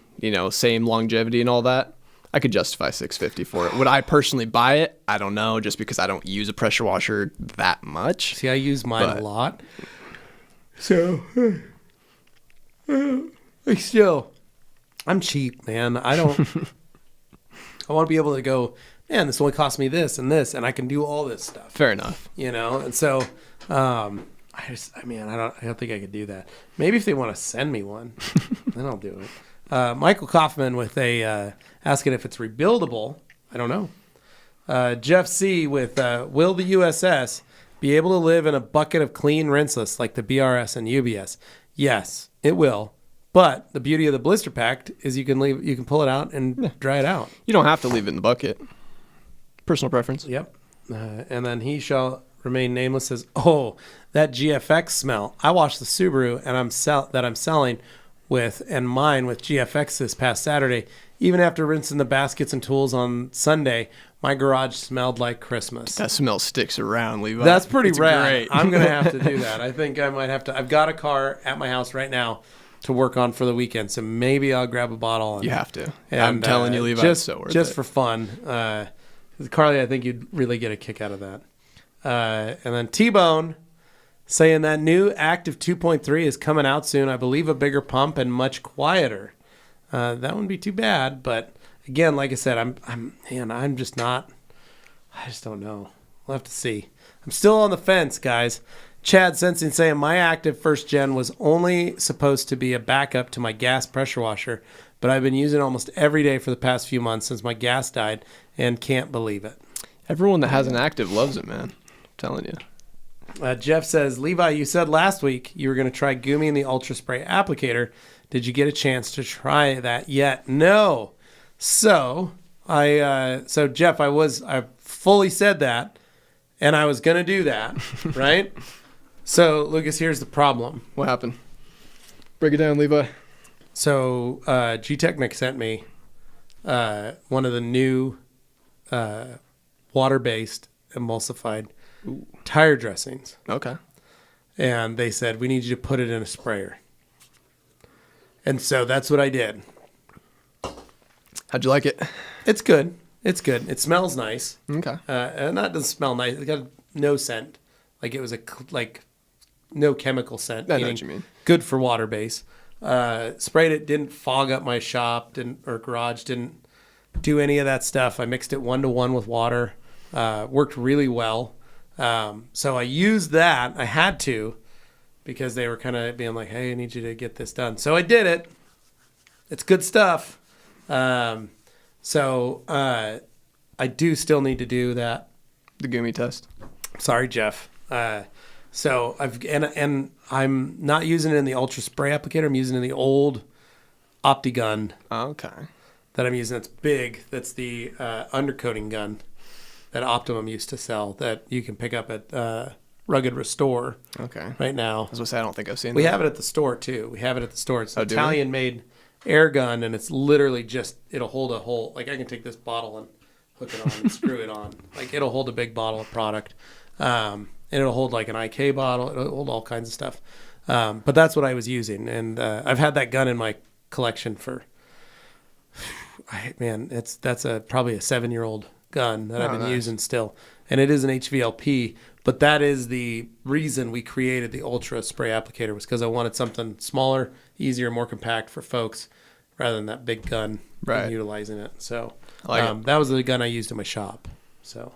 same longevity and all that, I could justify $650 for it. Would I personally buy it? I don't know, just because I don't use a pressure washer that much. See, I use mine a lot, so I'm cheap, man. I want to be able to go, man, this only cost me this, and I can do all this stuff. Fair enough. And so, I don't think I could do that. Maybe if they want to send me one, then I'll do it. Michael Kaufman with asking if it's rebuildable. I don't know. Jeff C with, will the USS be able to live in a bucket of clean rinseless like the BRS and UBS? Yes, it will. But the beauty of the blister pack is you can pull it out and dry it out. You don't have to leave it in the bucket. Personal preference. Yep. And then he shall remain nameless says, "Oh, that GFX smell. I washed the Subaru and I'm selling with and mine with GFX this past Saturday. Even after rinsing the baskets and tools on Sunday, my garage smelled like Christmas." That smell sticks around, Levi. That's pretty It's rad. great. I'm going to have to do that. I think I might have to. I've got a car at my house right now to work on for the weekend, so maybe I'll grab a bottle. And, You have to. and, I'm telling you, Levi, it's so worth just it. for fun. Carly, I think you'd really get a kick out of that. And then T-Bone saying that new Active 2.3 is coming out soon. I believe a bigger pump and much quieter. That wouldn't be too bad, but again, like I said, I'm just not. I just don't know. We'll have to see. I'm still on the fence, guys. Chad Sensing saying my Active first gen was only supposed to be a backup to my gas pressure washer, but I've been using it almost every day for the past few months since my gas died, and can't believe it. Everyone that has an Active loves it, man. I'm telling you. Jeff says, Levi, you said last week you were going to try Gumi and the Ultra Spray applicator. Did you get a chance to try that yet? No. So Jeff, I fully said that, and I was going to do that, right? So Lucas, here's the problem. What happened? Break it down, Levi. So G-Technic sent me one of the new water-based emulsified tire dressings. Okay. And they said, we need you to put it in a sprayer. And so that's what I did. How'd you like it? It's good. It's good. It smells nice. Okay. And that doesn't smell nice. It got no scent. Like it was no chemical scent. I know what you mean. Good for water base. Sprayed it, didn't fog up my shop, or garage, didn't do any of that stuff. I mixed it 1-to-1 with water. Worked really well. So I used that. I had to, because they were kind of being like, hey, I need you to get this done. So I did it. It's good stuff. So I do still need to do that. The Gumi test. Sorry, Jeff. So and I'm not using it in the Ultra Spray applicator. I'm using it in the old OptiGun Okay. that I'm using. That's big. That's the undercoating gun that Optimum used to sell that you can pick up at Rugged Restore Okay. right now. I was going to say, I don't think I've seen We that. have it at the store, too. We have it at the store. It's an do we? Italian-made air gun, and it's literally just, it'll hold a whole, like I can take this bottle and hook it on and screw it on. Like it'll hold a big bottle of product. And it'll hold like an IK bottle. It'll hold all kinds of stuff. But that's what I was using. And I've had that gun in my collection for, that's probably a 7-year-old gun that I've been using still. And it is an HVLP, but that is the reason we created the Ultra Spray applicator, was because I wanted something smaller, easier, more compact for folks rather than that big gun and utilizing it. So that was the gun I used in my shop. So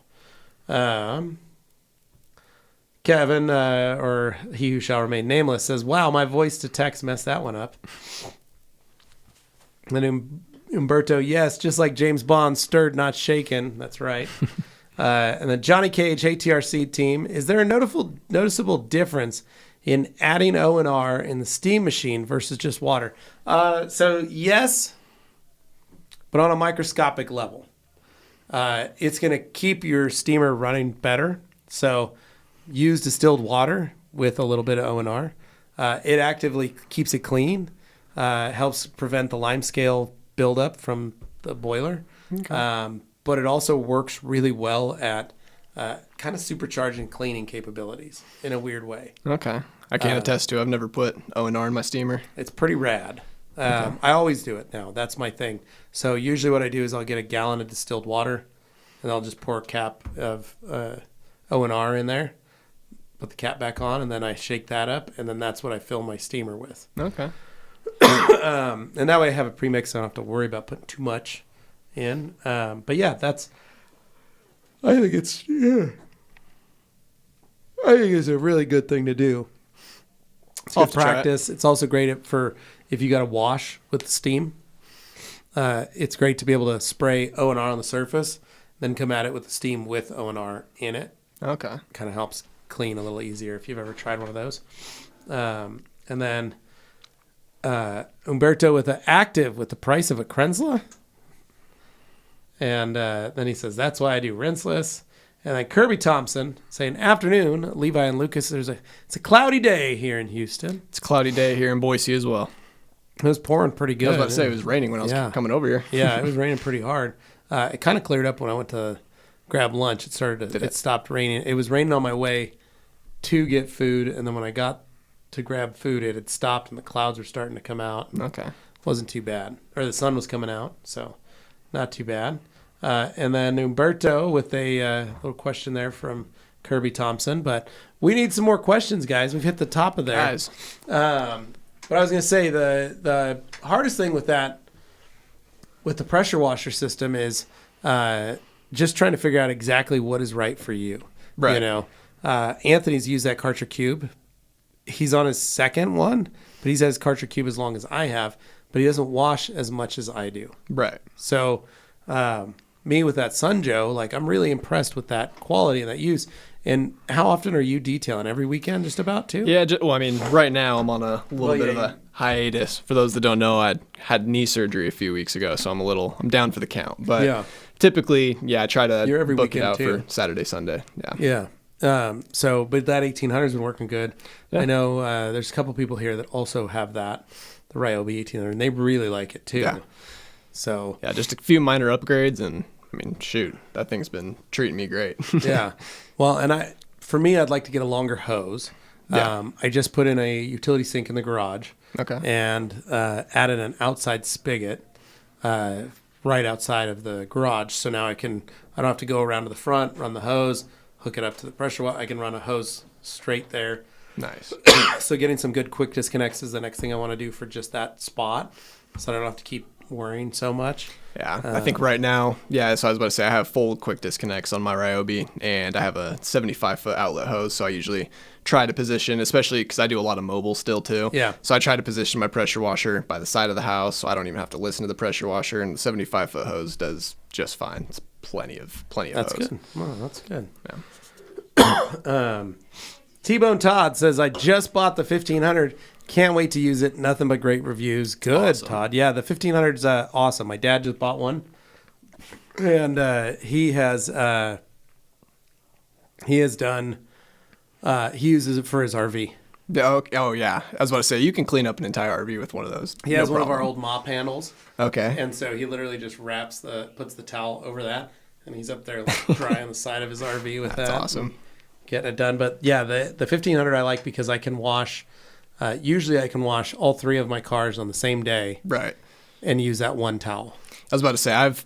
Kevin, or he who shall remain nameless, says, wow, my voice to text messed that one up. And then Umberto, yes, just like James Bond, stirred, not shaken. That's right. And then Johnny Cage, hey TRC team, is there a noticeable difference in adding O&R in the steam machine versus just water? So yes, but on a microscopic level. It's going to keep your steamer running better. So use distilled water with a little bit of O&R. It actively keeps it clean, helps prevent the lime scale buildup from the boiler. Okay. But it also works really well at kind of supercharging cleaning capabilities in a weird way. Okay. I can't attest to it. I've never put O&R in my steamer. It's pretty rad. Okay. I always do it now. That's my thing. So usually what I do is I'll get a gallon of distilled water, and I'll just pour a cap of O&R in there, put the cap back on, and then I shake that up, and then that's what I fill my steamer with. Okay. And that way I have a premix. I don't have to worry about putting too much in. But yeah, I think it's a really good thing to do. It's good practice. It's also great for if you got to wash with the steam. It's great to be able to spray O&R on the surface, then come at it with the steam with O&R in it. Okay. Kind of helps clean a little easier if you've ever tried one of those. And then Umberto with the active with the price of a Krenzla. And then he says, that's why I do rinseless. And then Kirby Thompson saying, afternoon, Levi and Lucas, it's a cloudy day here in Houston. It's a cloudy day here in Boise as well. It was pouring pretty good. I was about to say it was raining when I was coming over here. Yeah, it was raining pretty hard. It kind of cleared up when I went to grab lunch. It stopped raining. It was raining on my way to get food, and then when I got to grab food, it had stopped and the clouds were starting to come out. Okay. Wasn't too bad. Or the sun was coming out, so not too bad. And then Umberto with a little question there from Kirby Thompson. But we need some more questions, guys. We've hit the top of there. Guys. But I was going to say the hardest thing with that, with the pressure washer system is just trying to figure out exactly what is right for you. Right. You know, Anthony's used that Karcher Cube. He's on his second one, but he's had his Karcher Cube as long as I have, but he doesn't wash as much as I do. Right. So me with that Sunjoe, like I'm really impressed with that quality and that use. And how often are you detailing? Every weekend, just about too? Yeah, well, I mean, right now I'm on a little bit of a hiatus. For those that don't know, I had knee surgery a few weeks ago, so I'm down for the count. But typically, I try to book it out for Saturday, Sunday. Yeah. But that 1800 has been working good. Yeah. I know there's a couple people here that also have that, the Ryobi 1800, and they really like it too. Yeah. So just a few minor upgrades, and I mean, shoot, that thing's been treating me great. Yeah. Well, and for me, I'd like to get a longer hose. Yeah. I just put in a utility sink in the garage. Okay. And added an outside spigot right outside of the garage. So now I don't have to go around to the front, run the hose, hook it up to the pressure water. I can run a hose straight there. Nice. So getting some good quick disconnects is the next thing I want to do for just that spot, so I don't have to keep worrying so much. Yeah, I think right now, so I was about to say I have full quick disconnects on my Ryobi, and I have a 75-foot outlet hose, so I usually try to position, especially because I do a lot of mobile still too. Yeah. So I try to position my pressure washer by the side of the house, so I don't even have to listen to the pressure washer, and the 75-foot hose does just fine. It's plenty of hose. That's good. Well, that's good. Yeah. T-Bone Todd says, I just bought the 1500. Can't wait to use it. Nothing but great reviews. Good, awesome. Todd. Yeah, the 1500's awesome. My dad just bought one, and he uses it for his RV. Oh, yeah. I was about to say, you can clean up an entire RV with one of those. He has one of our old mop handles. Okay. And so he literally just puts the towel over that, and he's up there like dry on the side of his RV with that. That's awesome. Getting it done. But yeah, the 1500 I like because I can wash. Usually I can wash all three of my cars on the same day. Right. And use that one towel. I was about to say, I've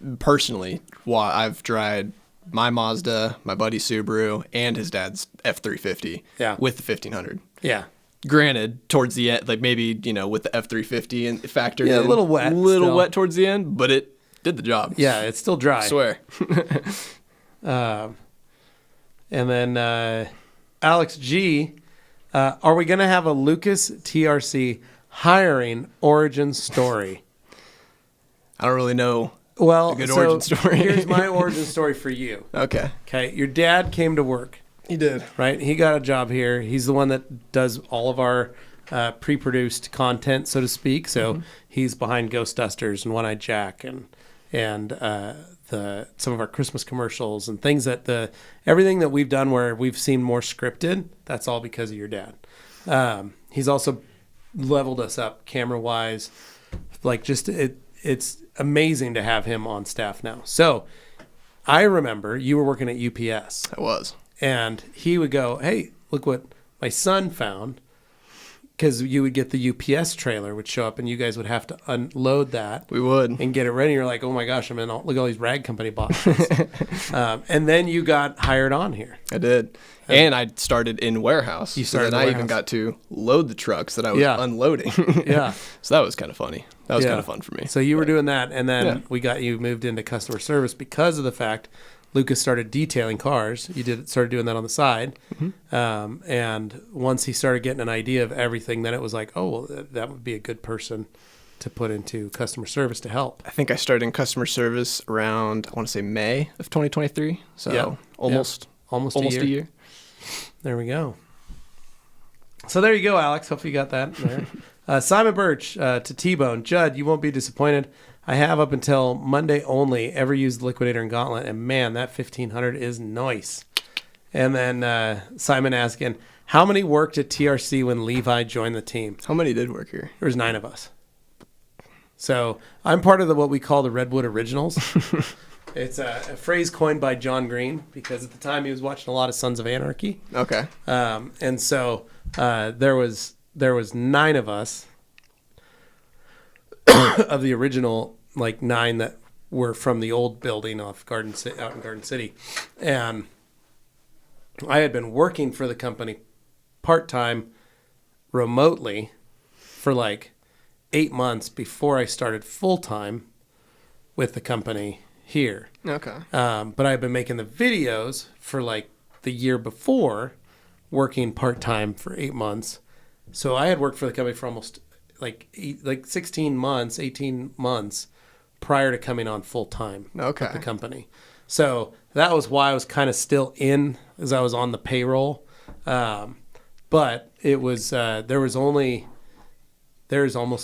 dried my Mazda, my buddy Subaru, and his dad's F-350 with the 1500. Yeah. Granted, towards the end, like maybe, with the F-350 and factored in. A little wet. Wet towards the end, but it did the job. Yeah, it's still dry. I swear. And then Alex G., are we going to have a Lucas TRC hiring origin story? I don't really know Well, a good origin story. Here's my origin story for you. Okay. Okay, your dad came to work. He did. Right? He got a job here. He's the one that does all of our pre-produced content, so to speak. So he's behind Ghost Dusters and One-Eyed Jack and some of our Christmas commercials and things everything that we've done where we've seen more scripted. That's all because of your dad. He's also leveled us up camera-wise. Like it's amazing to have him on staff now. So I remember you were working at UPS. I was. And he would go, hey, look what my son found. Because you would get the UPS trailer would show up and you guys would have to unload that. We would. And get it ready. You're like, oh my gosh, look at all these rag company boxes. And then you got hired on here. I did. And I started in warehouse. You started in the I warehouse. even got to load the trucks that I was unloading. Yeah. So that was kind of funny. That was kind of fun for me. So you were doing that. And then we got you moved into customer service because of the fact Lucas started detailing cars. You started doing that on the side. And once he started getting an idea of everything, then it was like, oh, well, that would be a good person to put into customer service to help. I think I started in customer service around, I want to say May of 2023. So almost a year. There we go. So there you go, Alex. Hopefully you got that there. Simon Birch to T-Bone. Judd, you won't be disappointed. I have up until Monday only ever used the Liquidator and Gauntlet, and man, that 1500 is nice. And then Simon asking, how many worked at TRC when Levi joined the team? How many did work here? There was 9 of us. So I'm part of what we call the Redwood Originals. It's a phrase coined by John Green because at the time he was watching a lot of Sons of Anarchy. Okay. And so there was 9 of us of the original, like 9 that were from the old building out in Garden City. And I had been working for the company part-time remotely for like 8 months before I started full-time with the company here. Okay. But I've been making the videos for like the year before, working part-time for 8 months. So I had worked for the company for almost like 18 months prior to coming on full-time with the company. So that was why I was kind of still in, as I was on the payroll. But it was there's almost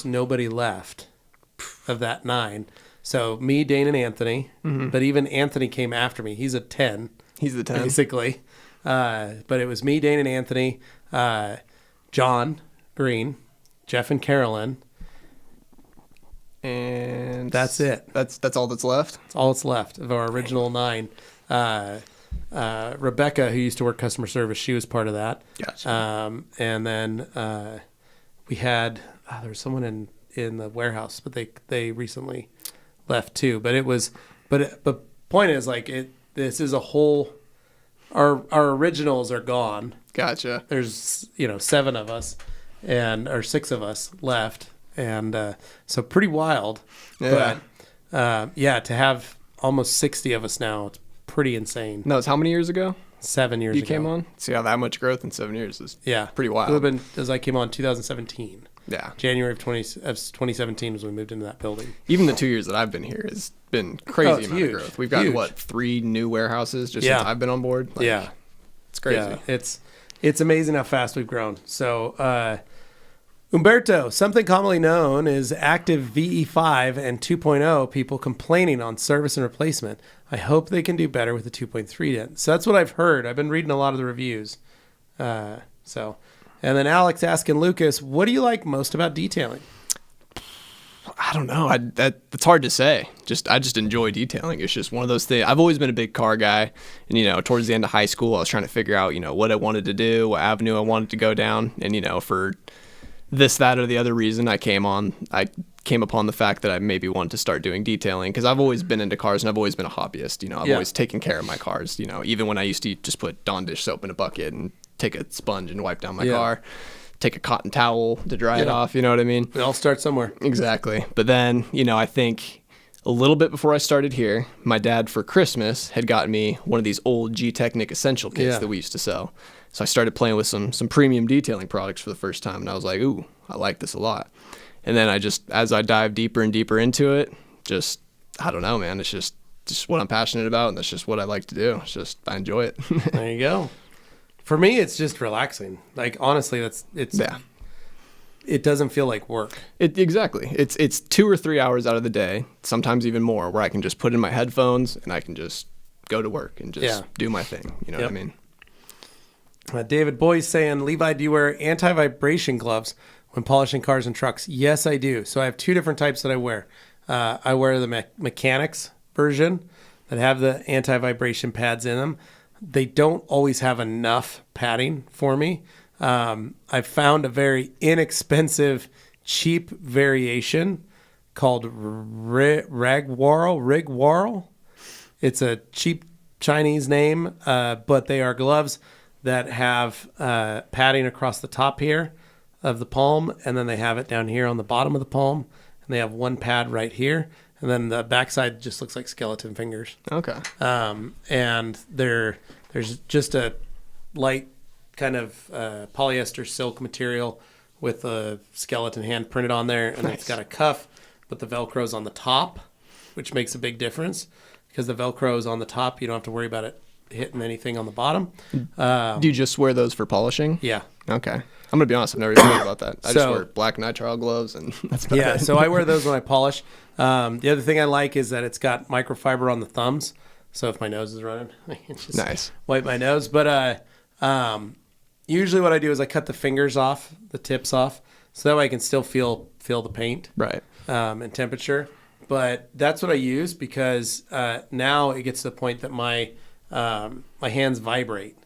nobody left of that 9. So me, Dane, and Anthony. But even Anthony came after me. He's a 10. He's the 10. Basically. But it was me, Dane, and Anthony, John Green, Jeff and Carolyn. And that's it. That's all that's left? That's all that's left of our original 9. Rebecca, who used to work customer service, she was part of that. Gotcha. And then we had, there was someone in the warehouse, but they recently left too. But the point is, like, this is a whole, our originals are gone. Gotcha. There's 7 of us or 6 of us left. And so pretty wild. Yeah. But to have almost 60 of us now, it's pretty insane. No, it's how many years ago? 7 years ago. You came on? See how that much growth in 7 years is pretty wild. It would have been, as I came on 2017. Yeah. January of 2017 was when we moved into that building. Even the 2 years that I've been here has been crazy amount huge. of growth. We've got 3 new warehouses since I've been on board? Like, it's crazy. Yeah, it's amazing how fast we've grown. So, Umberto, something commonly known as active VE5 and 2.0 people complaining on service and replacement. I hope they can do better with the 2.3 then. So that's what I've heard. I've been reading a lot of the reviews. And then Alex asking Lucas, what do you like most about detailing? I don't know. It's hard to say. I just enjoy detailing. It's just one of those things. I've always been a big car guy, and towards the end of high school, I was trying to figure out what I wanted to do, what avenue I wanted to go down, and for this, that, or the other reason, I came upon the fact that I maybe wanted to start doing detailing because I've always been into cars and I've always been a hobbyist. I've always taken care of my cars. Even when I used to just put Dawn dish soap in a bucket and take a sponge and wipe down my car, take a cotton towel to dry it off. You know what I mean? We all start somewhere. Exactly. But then, I think a little bit before I started here, my dad for Christmas had gotten me one of these old G-Technic Essential kits that we used to sell. So I started playing with some premium detailing products for the first time, and I was like, ooh, I like this a lot. And then as I dived deeper and deeper into it, just, I don't know, man. It's just what I'm passionate about, and that's just what I like to do. It's just, I enjoy it. There you go. For me, it's just relaxing. Like, honestly, it doesn't feel like work. Exactly. It's 2 or 3 hours out of the day, sometimes even more, where I can just put in my headphones and I can just go to work and just do my thing. You know what I mean? David Boy's saying, Levi, do you wear anti-vibration gloves when polishing cars and trucks? Yes, I do. So I have 2 different types that I wear. I wear the mechanics version that have the anti-vibration pads in them. They don't always have enough padding for me. I found a very inexpensive, cheap variation called Rigwarl. It's a cheap Chinese name, but they are gloves that have padding across the top here of the palm, and then they have it down here on the bottom of the palm, and they have one pad right here, and then the backside just looks like skeleton fingers. Okay. And there's just a light kind of polyester silk material with a skeleton hand printed on there, and it's got a cuff, but the Velcro's on the top, which makes a big difference because the Velcro's on the top. You don't have to worry about it hitting anything on the bottom. Do you just wear those for polishing? Yeah. Okay. I'm gonna be honest. I've never even thought about that. I just wear black nitrile gloves, and that's about it. So I wear those when I polish. The other thing I like is that it's got microfiber on the thumbs. So if my nose is running, I can just wipe my nose. But usually what I do is I cut the fingers off, the tips off, so that way I can still feel the paint, right, and temperature. But that's what I use because now it gets to the point that my hands vibrate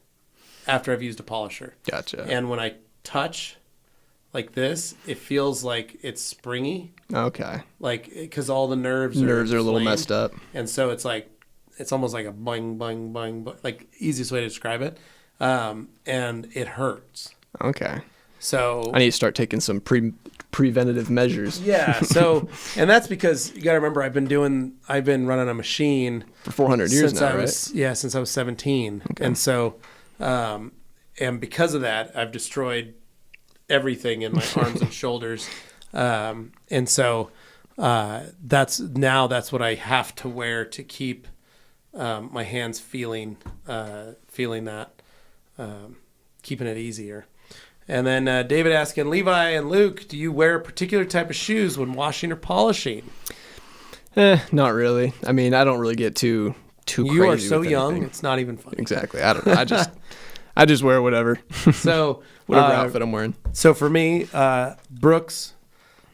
after I've used a polisher. Gotcha. And when I touch like this, it feels like it's springy. Okay. Like, because all the nerves are a little messed up. And so it's like, it's almost like a boing, boing, boing, boing, like easiest way to describe it. And it hurts. Okay. So I need to start taking some preventative measures. Yeah. So, and that's because you got to remember, I've been running a machine for 400 years now, right? Since I was 17. Okay. And so, and because of that, I've destroyed everything in my arms and shoulders. And so, that's what I have to wear to keep, my hands feeling that, keeping it easier. And then David asking, Levi and Luke, do you wear a particular type of shoes when washing or polishing? Not really. I mean, I don't really get too crazy. You are so with young, anything. it's not even funny. Exactly. I don't know. I just wear whatever. So whatever outfit I'm wearing. So for me, Brooks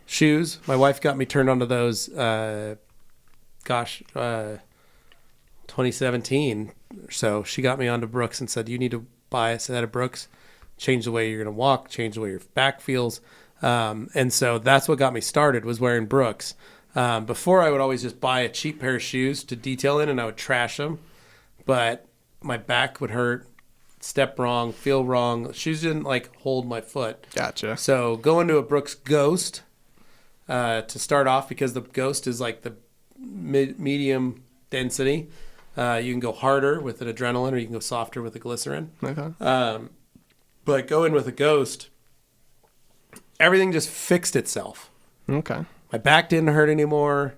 shoes. My wife got me turned onto those. 2017 or so. She got me onto Brooks and said, "You need to buy a set of Brooks. Change the way you're going to walk. Change the way your back feels." And so that's what got me started, was wearing Brooks. Before, I would always just buy a cheap pair of shoes to detail in, and I would trash them. But my back would hurt, step wrong, feel wrong. Shoes didn't hold my foot. Gotcha. So go into a Brooks Ghost to start off, because the Ghost is like the medium density. You can go harder with an adrenaline, or you can go softer with a glycerin. Okay. But go in with a Ghost, everything just fixed itself. Okay. My back didn't hurt anymore.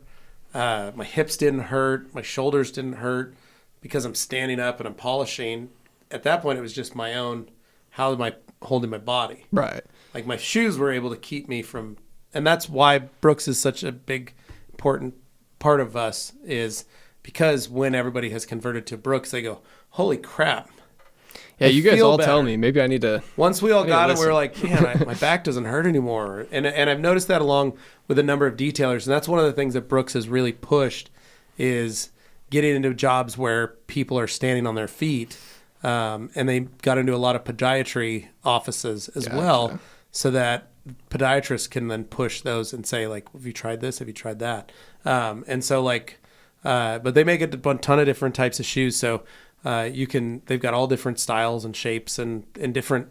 My hips didn't hurt. My shoulders didn't hurt because I'm standing up and I'm polishing. At that point, it was just my own, how am I holding my body? Right. Like, my shoes were able to keep me from, and that's why Brooks is such a big, important part of us, is because when everybody has converted to Brooks, they go, holy crap. Yeah, you guys all tell me. Maybe I need to. Once we all got it, we were like, man, my back doesn't hurt anymore. And I've noticed that along with a number of detailers. And that's one of the things that Brooks has really pushed, is getting into jobs where people are standing on their feet. And they got into a lot of podiatry offices as well, so that podiatrists can then push those and say, like, have you tried this? Have you tried that? And so, but they make a ton of different types of shoes. So they've got all different styles and shapes and different,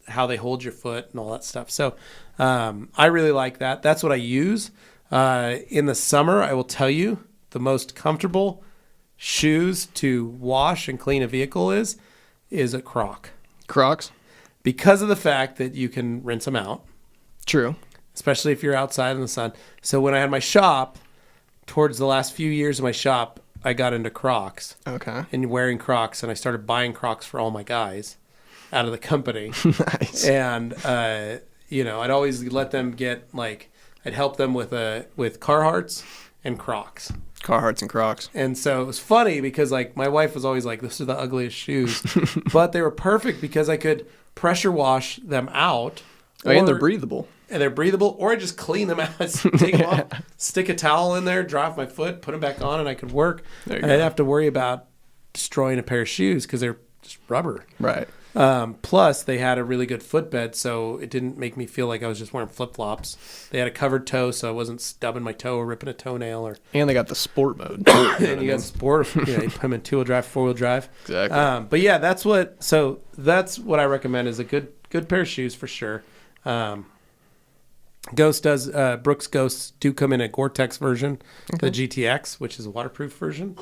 how they hold your foot and all that stuff. So I really like that. That's what I use. In the summer, I will tell you, the most comfortable shoes to wash and clean a vehicle is a Croc. Crocs? Because of the fact that you can rinse them out. True. Especially if you're outside in the sun. So when I had my shop, towards the last few years of my shop, I got into Crocs. Okay. And wearing Crocs, and I started buying Crocs for all my guys out of the company. Nice. And I'd always let them get I'd help them with Carhartts and Crocs. Carhartts and Crocs. And so it was funny because my wife was always like, "This are the ugliest shoes," but they were perfect because I could pressure wash them out. And they're breathable. And they're breathable, or I just clean them out, take them off, stick a towel in there, dry off my foot, put them back on, and I could work. I didn't have to worry about destroying a pair of shoes because they're just rubber. Right. Plus, they had a really good footbed, so it didn't make me feel like I was just wearing flip-flops. They had a covered toe, so I wasn't stubbing my toe or ripping a toenail. And they got the sport mode. And you got sport. You put them in 2-wheel drive, 4-wheel drive. Exactly. But yeah, that's what I recommend is a good pair of shoes for sure. Brooks Ghosts do come in a Gore-Tex version, the GTX, which is a waterproof version.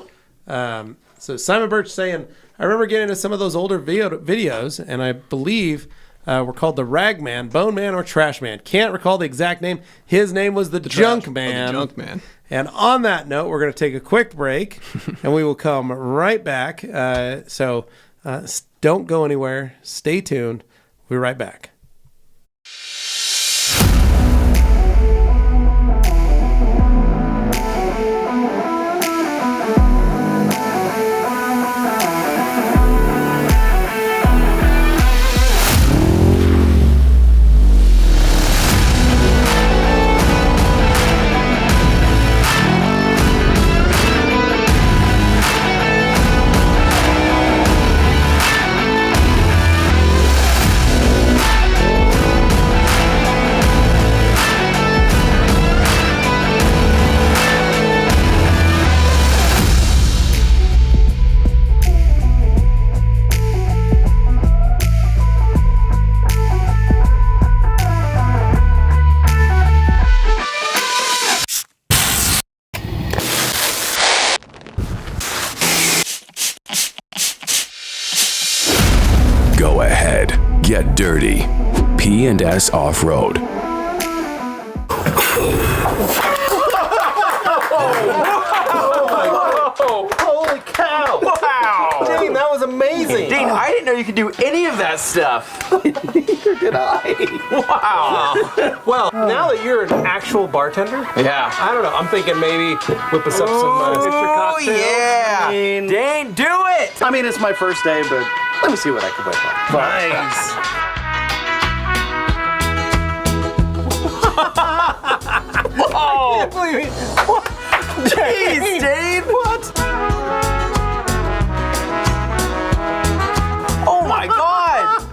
So Simon Birch saying, I remember getting into some of those older videos, and I believe were called the Rag Man, Bone Man, or Trash Man. Can't recall the exact name. His name was the Junk Man. The Junk Man. And on that note, we're going to take a quick break, and we will come right back. So don't go anywhere. Stay tuned. We'll be right back. Go ahead, get dirty. P&S Off-Road. Holy cow! Wow! Dang, that was amazing! Dane, I didn't know you could do any of that stuff. Neither did I. Wow. Well, now that you're an actual bartender, Yeah. I don't know. I'm thinking maybe whip us up some signature Oh, cocktails. yeah. I mean, Dane, do it! I mean, it's my first day, but let me see what I can whip up. Nice. Oh! What? Jeez, Dane. What? Oh my God.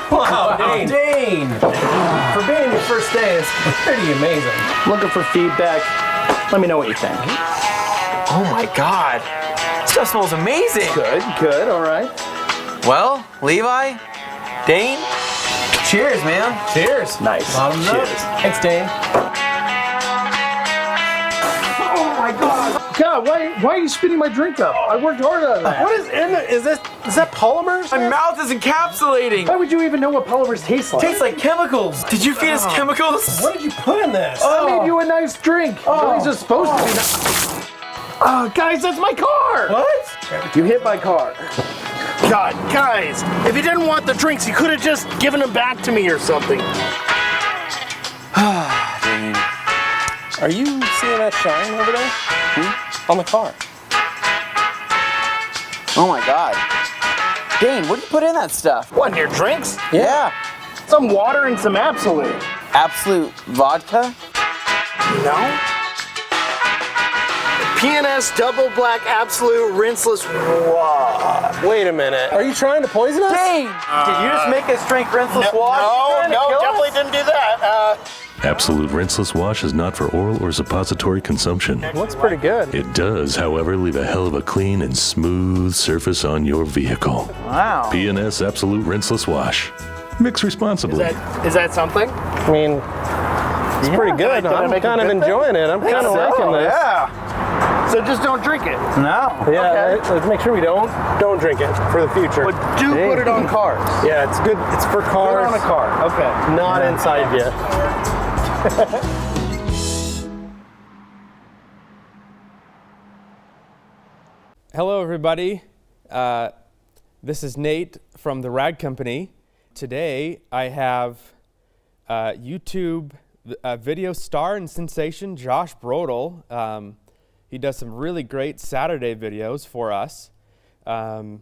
Wow, Dane. Dane. For being your first day, it's pretty amazing. Looking for feedback. Let me know what you think. Oh my God. This stuff smells amazing. Good, all right. Well, Levi, Dane, cheers, man. Cheers. Nice. Bottoms up. Cheers. Thanks, Dane. Oh my God. God, why are you spitting my drink up? I worked hard on that. What is in it? Is that polymers? My mouth is encapsulating. Why would you even know what polymers taste like? Tastes like chemicals. Did you feed us chemicals? What did you put in this? I made you a nice drink. Oh. These are supposed to be Oh, guys, that's my car. What? You hit my car. God, guys, if you didn't want the drinks, you could have just given them back to me or something. Dane. Are you seeing that shine over there? On the car. Oh my God. Dane, what did you put in that stuff? What, in your drinks? Yeah. Some water and some Absolute. Absolute vodka? No? P&S Double Black Absolute Rinseless. Wow. Wait a minute. Are you trying to poison us? Dane! Did you just make us drink rinseless water? No, definitely didn't do that. Absolute Rinseless Wash is not for oral or suppository consumption. Looks pretty good. It does, however, leave a hell of a clean and smooth surface on your vehicle. Wow. P&S Absolute Rinseless Wash. Mix responsibly. Is that something? I mean, it's pretty good. I'm kind of enjoying it. I'm kind of liking this. Yeah. So just don't drink it. No. Yeah, let's make sure we don't drink it for the future. But do put it on cars. Yeah, it's good. It's for cars. Put it on a car. Okay. Not inside yet. Hello, everybody. This is Nate from the Rag Company. Today, I have YouTube video star and sensation Josh Brodel. He does some really great Saturday videos for us. What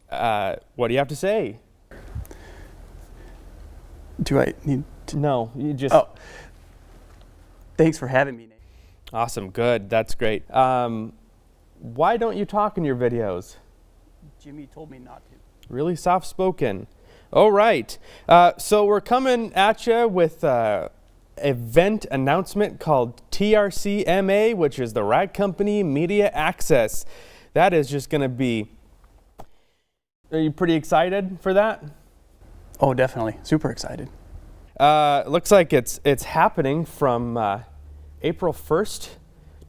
do you have to say? Do I need to? No, you just... Oh. Thanks for having me, Nate. Awesome, good, that's great. Why don't you talk in your videos? Jimmy told me not to. Really soft-spoken. All right, so we're coming at you with an event announcement called TRCMA, which is the Rag Company Media Access. That is just going to be... Are you pretty excited for that? Oh, definitely. Super excited. Looks like it's happening from April 1st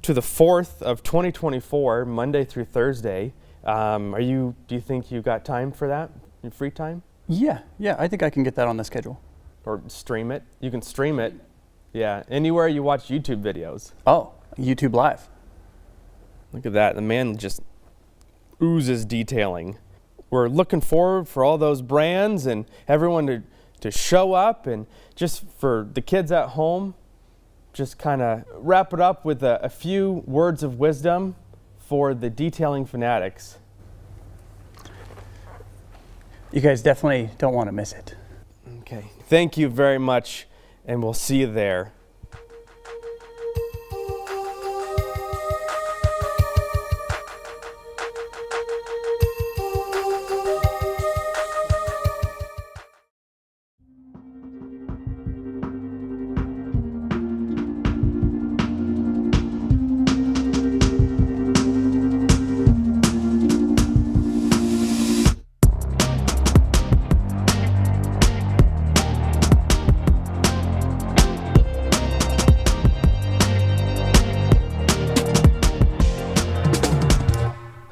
to the 4th of 2024, Monday through Thursday. Do you think you got time for that? Your free time? Yeah, I think I can get that on the schedule. Or stream it. You can stream it. Yeah, anywhere you watch YouTube videos. Oh, YouTube Live. Look at that. The man just oozes detailing. We're looking forward for all those brands and everyone to show up, and just for the kids at home, just kind of wrap it up with a few words of wisdom for the detailing fanatics. You guys definitely don't want to miss it. Okay, thank you very much, and we'll see you there.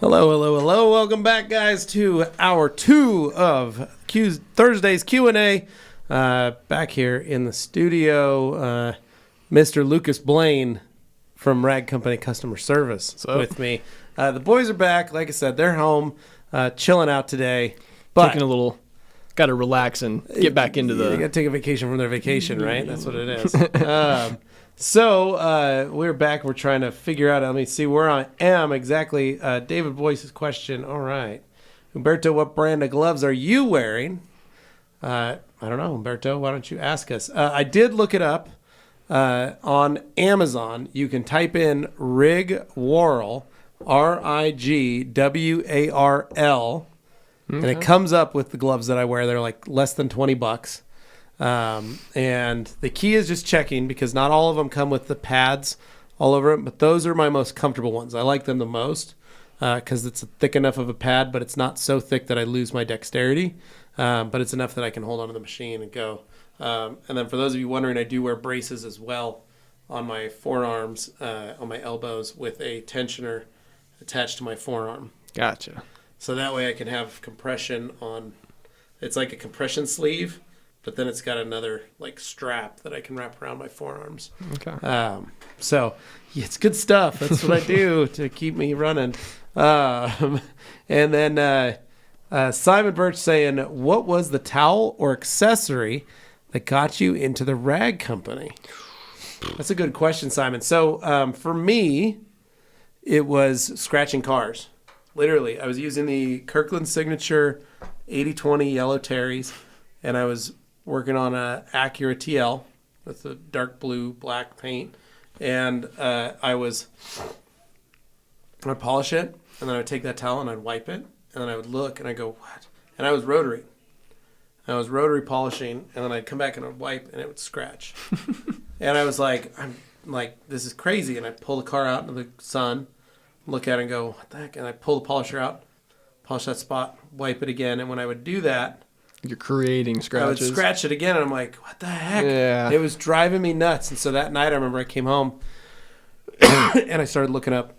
Hello. Welcome back, guys, to hour 2 of Thursday's Q&A. Back here in the studio, Mr. Lucas Blaine from Rag Company Customer Service with me. The boys are back. Like I said, they're home, chilling out today. But Taking a little, got to relax and get back into They got to take a vacation from their vacation, right? That's what it is. So we're back. We're trying to figure out. Let me see where I am exactly. David Boyce's question. All right, Humberto, what brand of gloves are you wearing? I don't know, Humberto. Why don't you ask us? I did look it up on Amazon. You can type in Rigwarl, Rigwarl, and it comes up with the gloves that I wear. They're like less than $20. And the key is just checking, because not all of them come with the pads all over it, but those are my most comfortable ones. I like them the most because it's thick enough of a pad, but it's not so thick that I lose my dexterity, but it's enough that I can hold onto the machine and go. And then for those of you wondering, I do wear braces as well on my forearms, on my elbows, with a tensioner attached to my forearm. Gotcha. So that way I can have compression on, it's like a compression sleeve, but then it's got another like strap that I can wrap around my forearms. Okay. So yeah, it's good stuff. That's what I do to keep me running. And then Simon Birch saying, what was the towel or accessory that got you into the Rag Company? That's a good question, Simon. So for me, it was scratching cars. Literally, I was using the Kirkland Signature 80/20 yellow Terrys, and I was working on a Acura TL with the dark blue black paint, and I'd polish it, and then I would take that towel and I'd wipe it, and then I would look and I go, what? And I was rotary. and I was rotary polishing, and then I'd come back and I'd wipe, and it would scratch. And I was like, I'm like, this is crazy. And I pull the car out into the sun, look at it and go, what the heck? And I pull the polisher out, polish that spot, wipe it again. And when I would do that, You're creating scratches. I would scratch it again, and I'm like, what the heck? Yeah. It was driving me nuts. And so that night, I remember I came home, and I started looking up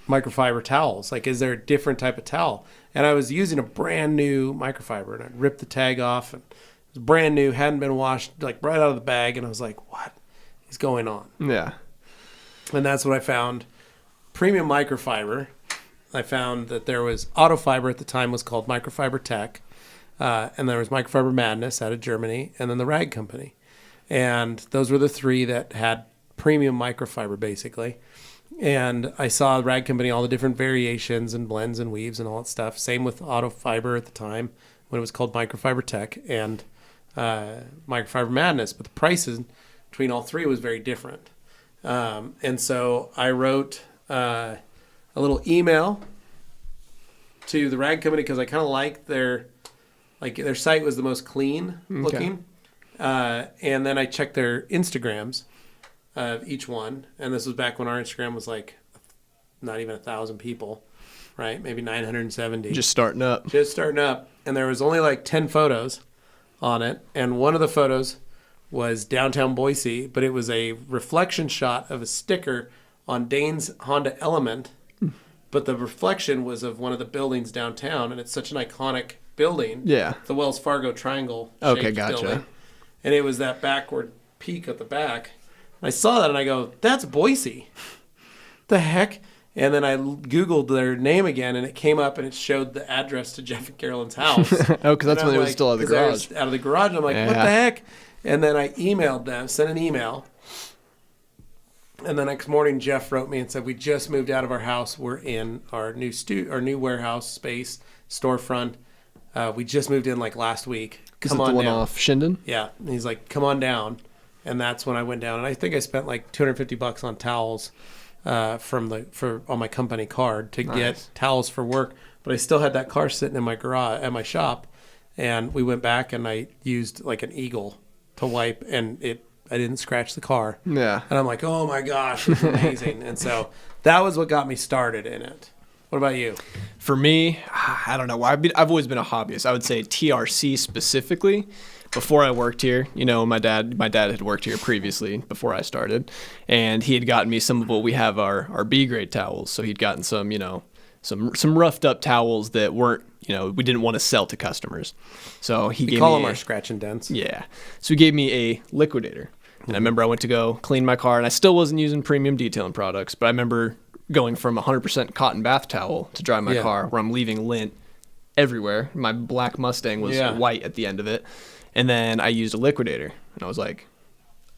microfiber towels. Like, is there a different type of towel? And I was using a brand new microfiber, and I ripped the tag off, and it was brand new, hadn't been washed, like right out of the bag. And I was like, what is going on? Yeah. And that's what I found. Premium microfiber. I found that there was Autofiber at the time was called Microfiber Tech. And there was Microfiber Madness out of Germany, and then the Rag Company. And those were the three that had premium microfiber, basically. And I saw Rag Company, all the different variations and blends and weaves and all that stuff. Same with Autofiber at the time when it was called Microfiber Tech and Microfiber Madness. But the prices between all three was very different. And so I wrote a little email to the Rag Company because I kind of liked their site was the most clean looking. And then I checked their Instagrams of each one. And this was back when our Instagram was like not even 1,000 people, right? Maybe 970. Just starting up. And there was only like 10 photos on it. And one of the photos was downtown Boise, but it was a reflection shot of a sticker on Dane's Honda Element. But the reflection was of one of the buildings downtown. And it's such an iconic building. Yeah. The Wells Fargo triangle. Okay, gotcha. Building. And it was that backward peak at the back. I saw that and I go, that's Boise. The heck? And then I Googled their name again and it came up and it showed the address to Jeff and Carolyn's house. Oh, because that's when they were still out of the garage. Out of the garage. And I'm like, what the heck? And then I emailed them, sent an email. And the next morning, Jeff wrote me and said, we just moved out of our house. We're in our new warehouse space, storefront. We just moved in like last week. Is it the one off Shinden? Yeah. And he's like, come on down. And that's when I went down. And I think I spent like $250 on towels on my company card to get towels for work. But I still had that car sitting in my garage at my shop. And we went back and I used like an Eagle to wipe and I didn't scratch the car. Yeah. And I'm like, oh my gosh, it's amazing. And so that was what got me started in it. What about you? For me, I don't know. I've always been a hobbyist. I would say TRC specifically. Before I worked here, my dad had worked here previously before I started, and he had gotten me some of what we have our B grade towels. So he'd gotten some, some roughed up towels that weren't, we didn't want to sell to customers. So he gave me. We call them our scratch and dents. Yeah. So he gave me a liquidator, and I remember I went to go clean my car, and I still wasn't using premium detailing products, but I remember going from 100% cotton bath towel to dry my car, where I'm leaving lint everywhere. My black Mustang was white at the end of it. And then I used a liquidator, and I was like,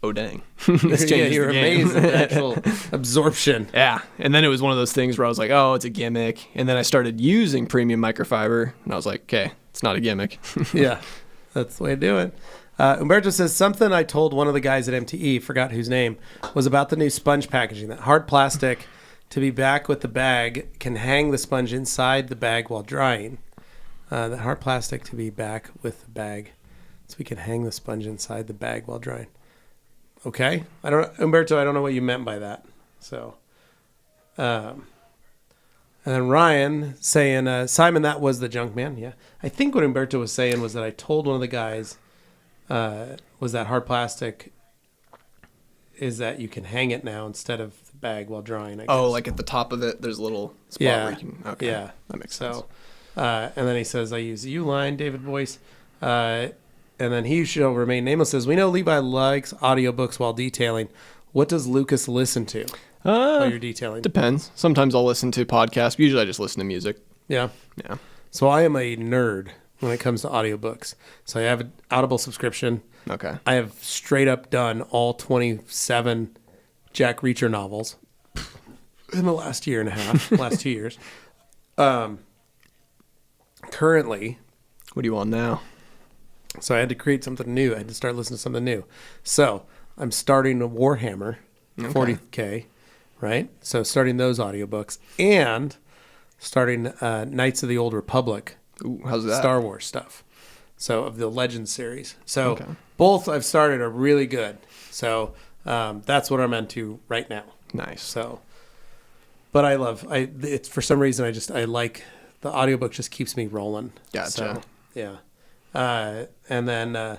oh, dang. This changes you're the game. amazed at the actual absorption. Yeah. And then it was one of those things where I was like, oh, it's a gimmick. And then I started using premium microfiber, and I was like, okay, it's not a gimmick. Yeah, that's the way to do it. Umberto says, something I told one of the guys at MTE, forgot whose name, was about the new sponge packaging. That hard plastic to be back with the bag can hang the sponge inside the bag while drying. The hard plastic to be back with the bag. So we can hang the sponge inside the bag while drying. Okay. Umberto, I don't know what you meant by that. So, and then Ryan saying, Simon, that was the junk man. Yeah. I think what Umberto was saying was that I told one of the guys, was that hard plastic is that you can hang it now instead of the bag while drying. I guess. Oh, like at the top of it, there's a little spot where you can. Okay. Yeah. That makes sense. And then he says, I use the U-line, David Boyce. And then he shall remain nameless says, we know Levi likes audiobooks while detailing. What does Lucas listen to while you're detailing? Depends. Sometimes I'll listen to podcasts. Usually I just listen to music. Yeah. Yeah. So I am a nerd when it comes to audiobooks. So I have an Audible subscription. Okay. I have straight up done all 27 Jack Reacher novels in the last year and a half, last 2 years. Currently. What do you want now? So I had to create something new. I had to start listening to something new. So I'm starting a Warhammer 40K, right? So starting those audiobooks and starting Knights of the Old Republic. Ooh, how's that? Star Wars stuff. So of the Legends series. So both I've started are really good. So that's what I'm into right now. Nice. So, but it's for some reason I like the audiobook just keeps me rolling. Gotcha. So, yeah. And then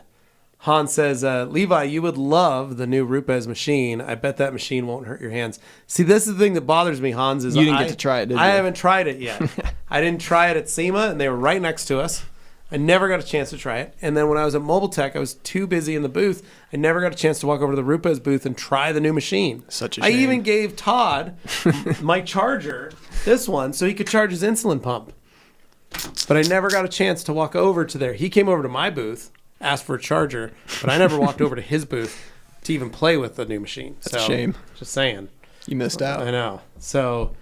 Hans says, Levi, you would love the new Rupes machine. I bet that machine won't hurt your hands. See, this is the thing that bothers me, Hans, is you didn't get to try it, did you? I haven't tried it yet. I didn't try it at SEMA, and they were right next to us. I never got a chance to try it. And then when I was at Mobile Tech, I was too busy in the booth. I never got a chance to walk over to the Rupes booth and try the new machine. Such a I shame. even gave Todd my charger, this one, so he could charge his insulin pump. But I never got a chance to walk over to there. He came over to my booth, asked for a charger, but I never walked over to his booth to even play with the new machine. That's a shame. Just saying. You missed out. I know. So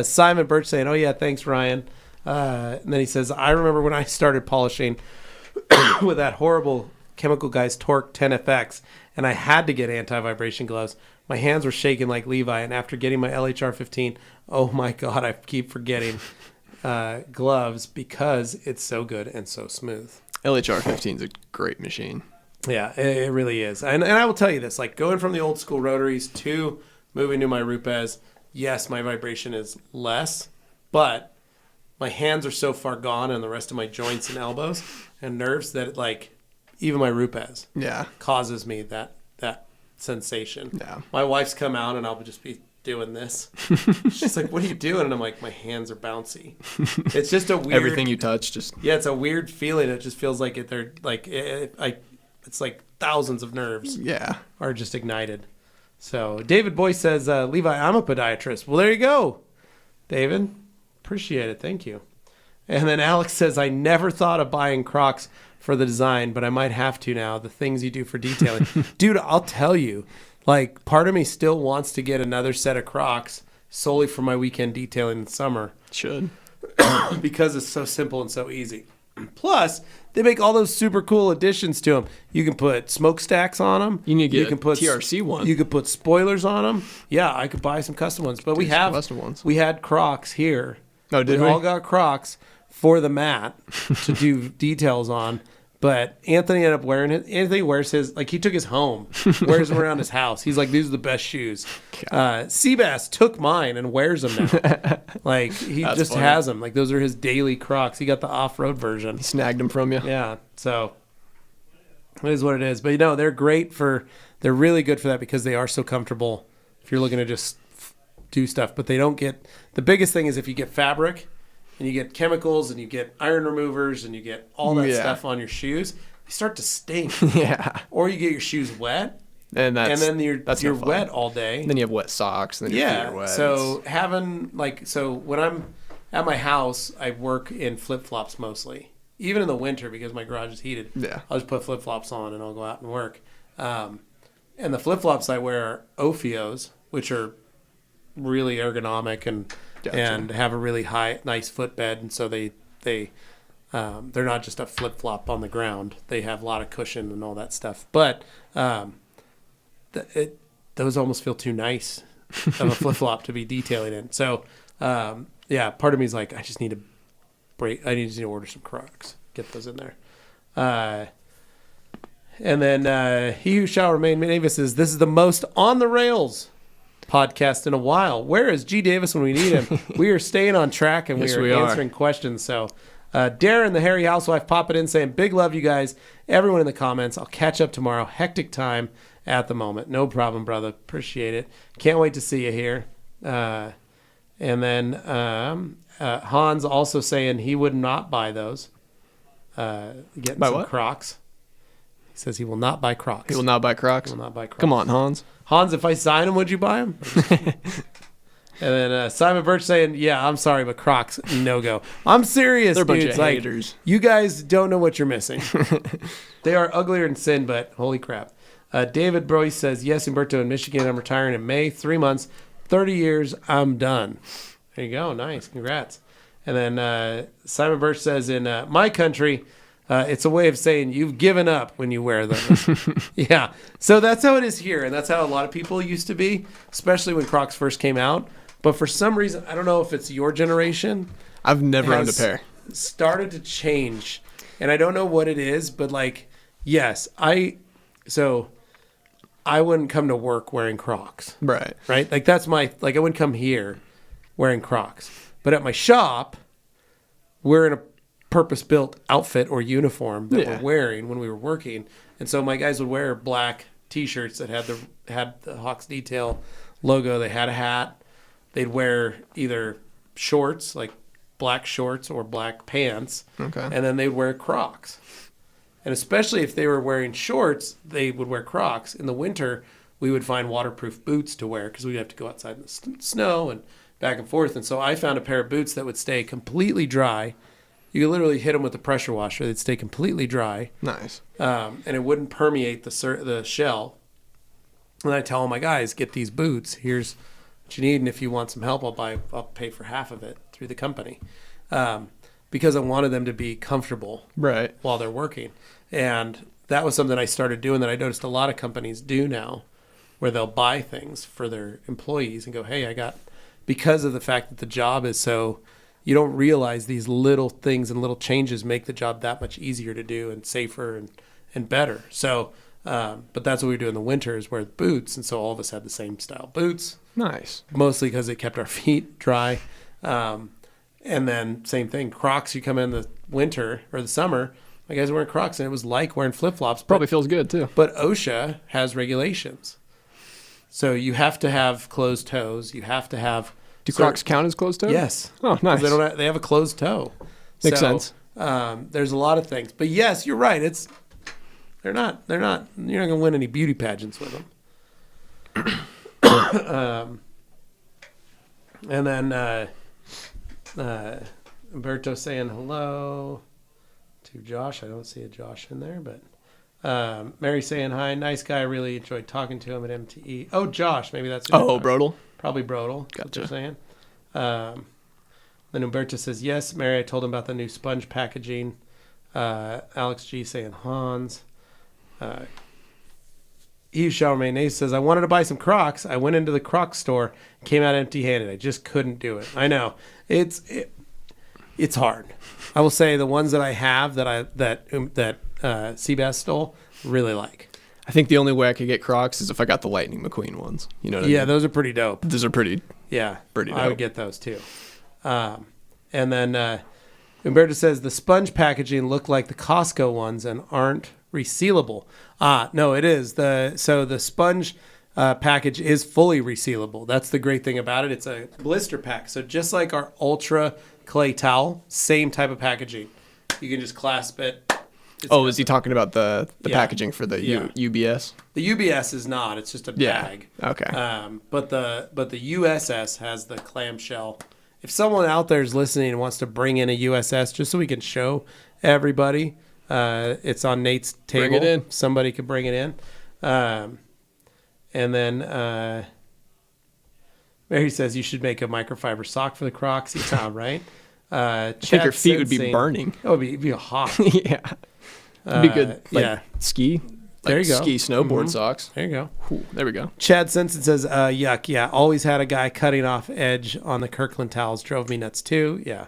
Simon Birch saying, oh, yeah, thanks, Ryan. And then he says, I remember when I started polishing with that horrible Chemical Guys Torque 10FX, and I had to get anti-vibration gloves. My hands were shaking like Levi, and after getting my LHR 15, oh my God, I keep forgetting gloves because it's so good and so smooth. LHR 15 is a great machine. Yeah, it really is. And I will tell you this, like going from the old school rotaries to moving to my Rupes, yes, my vibration is less, but my hands are so far gone and the rest of my joints and elbows and nerves that like even my Rupes causes me that sensation. Yeah. My wife's come out and I'll just be doing this. She's like, what are you doing? And I'm like, my hands are bouncy. It's just a weird... Everything you touch just... Yeah, it's a weird feeling. It just feels like they're like... It's like thousands of nerves are just ignited. So David Boyce says, Levi, I'm a podiatrist. Well, there you go, David. Appreciate it. Thank you. And then Alex says, I never thought of buying Crocs for the design, but I might have to now. The things you do for detailing. Dude, I'll tell you, like, part of me still wants to get another set of Crocs solely for my weekend detailing in the summer. Should. Because it's so simple and so easy. Plus, they make all those super cool additions to them. You can put smokestacks on them. You need to get can put TRC one. You could put spoilers on them. Yeah, I could buy some custom ones. But we have custom ones. We had Crocs here. Oh, did we? all got Crocs for the mat to do details on. But Anthony ended up wearing it. Anthony wears his, like he took his home, wears them around his house. He's like, these are the best shoes. Seabass took mine and wears them now. Like he That's just funny. has them. Like those are his daily Crocs. He got the off-road version. He snagged them from you. Yeah, so it is what it is. But you know, they're really good for that because they are so comfortable if you're looking to just do stuff. But they don't get, the biggest thing is if you get fabric and you get chemicals and you get iron removers and you get all that stuff on your shoes, they start to stink. Yeah. Or you get your shoes wet And then you're no fun. wet all day. And then you have wet socks. And then your feet are wet. So so when I'm at my house, I work in flip-flops mostly. Even in the winter because my garage is heated. Yeah. I'll just put flip-flops on and I'll go out and work. And the flip-flops I wear are Ophios, which are really ergonomic and have a really nice footbed, and so they're not just a flip-flop on the ground. They have a lot of cushion and all that stuff. But those almost feel too nice of a flip-flop to be detailing in. So part of me is like, I just need to order some Crocs, get those in there. And then he who shall remain Mavis says, this is the most on the rails podcast in a while. Where is G Davis when we need him? We are staying on track and Yes, we are answering questions. So Darren, the hairy housewife, popping in saying, big love you guys. Everyone in the comments. I'll catch up tomorrow. Hectic time at the moment. No problem, brother. Appreciate it. Can't wait to see you here. And then Hans also saying he would not buy those. Getting Buy some what? Crocs. He says he will not buy Crocs. He will not buy Crocs? He will not buy Crocs. Come on, Hans. Hans, if I sign them, would you buy them? And then Simon Birch saying, yeah, I'm sorry, but Crocs, no-go. I'm serious, They're a bunch dudes. of Like, haters. you guys don't know what you're missing. They are uglier than sin, but holy crap. David Broyce says, yes, Umberto in Michigan. I'm retiring in May. 3 months, 30 years, I'm done. There you go. Nice. Congrats. And then Simon Birch says, in my country, it's a way of saying you've given up when you wear them. Yeah. So that's how it is here. And that's how a lot of people used to be, especially when Crocs first came out. But for some reason, I don't know if it's your generation. I've never owned a pair. started to change, and I don't know what it is, but like, yes, I wouldn't come to work wearing Crocs, Right. right? Like that's I wouldn't come here wearing Crocs, but at my shop, we're in a purpose-built outfit or uniform that we're wearing when we were working, and so my guys would wear black T-shirts that had the Hawks Detail logo. They had a hat. They'd wear either shorts, like black shorts or black pants, and then they'd wear Crocs. And especially if they were wearing shorts, they would wear Crocs. In the winter, we would find waterproof boots to wear because we'd have to go outside in the snow and back and forth. And so I found a pair of boots that would stay completely dry. You could literally hit them with a pressure washer. They'd stay completely dry. Nice. And it wouldn't permeate the shell. And I tell all my guys, get these boots. Here's what you need. And if you want some help, I'll pay for half of it through the company. Because I wanted them to be comfortable while they're working. And that was something I started doing that I noticed a lot of companies do now, where they'll buy things for their employees and go, hey, because of the fact that the job is so, you don't realize these little things and little changes make the job that much easier to do and safer and better. So, but that's what we do in the winter is wear boots. And so all of us had the same style boots. Nice. Mostly because it kept our feet dry. And then same thing, Crocs, you come in the winter or the summer, my guys are wearing Crocs and it was like wearing flip-flops. Probably feels good too. But OSHA has regulations. So you have to have closed toes. You have to have... Do Crocs count as closed toes? Yes. Oh, nice. They have a closed toe. Makes sense. There's a lot of things. But yes, you're right. You're not going to win any beauty pageants with them. And then Umberto saying hello to Josh. I don't see a Josh in there, but Mary saying hi. Nice guy. Really enjoyed talking to him at MTE. Oh, Josh. Maybe that's... Brodel. Probably Brodel. Gotcha. What they're saying. Then Umberto says, yes, Mary, I told him about the new sponge packaging. Alex G saying Hans. Yves Charmaine says, I wanted to buy some Crocs. I went into the Crocs store, came out empty-handed. I just couldn't do it. I know. It's hard. I will say the ones that I have that Seabass stole, really like. I think the only way I could get Crocs is if I got the Lightning McQueen ones. You know what I mean? Yeah, those are pretty dope. Those are pretty dope. I would get those too. And then Umberto says the sponge packaging look like the Costco ones and aren't resealable. No, it is. So the sponge package is fully resealable. That's the great thing about it. It's a blister pack. So just like our Ultra Clay Towel, same type of packaging. You can just clasp it. Is he talking about the packaging for the UBS? The UBS is not. It's just a bag. Okay. But the USS has the clamshell. If someone out there is listening and wants to bring in a USS just so we can show everybody, it's on Nate's table. Bring it in. Somebody could bring it in. And then Mary says you should make a microfiber sock for the Crocs. Yeah, right? I think your feet would be burning. Oh, it'd be hot. Yeah. It'd be good. Ski. There you go. Ski snowboard socks. There you go. Ooh, there we go. Chad Sensen says, yuck. Yeah. Always had a guy cutting off edge on the Kirkland towels. Drove me nuts too. Yeah.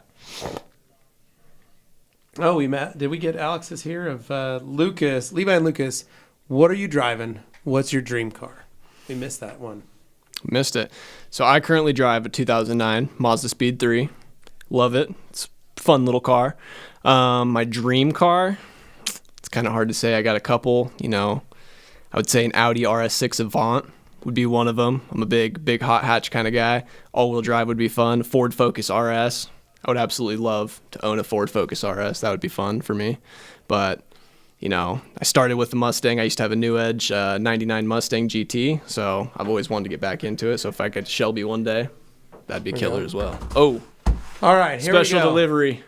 Oh, did we get Alex's here of Lucas, Levi and Lucas? What are you driving? What's your dream car? We missed that one. Missed it. So I currently drive a 2009 Mazda Speed 3. Love it. It's a fun little car. My dream car, it's kind of hard to say. I got a couple, I would say an Audi RS6 Avant would be one of them. I'm a big hot hatch kind of guy. All-wheel drive would be fun. Ford Focus RS. I would absolutely love to own a Ford Focus RS. That would be fun for me. But, I started with the Mustang. I used to have a New Edge 99 Mustang GT, so I've always wanted to get back into it. So if I could Shelby one day, that'd be killer as well. Oh, all right, here special we go. Delivery.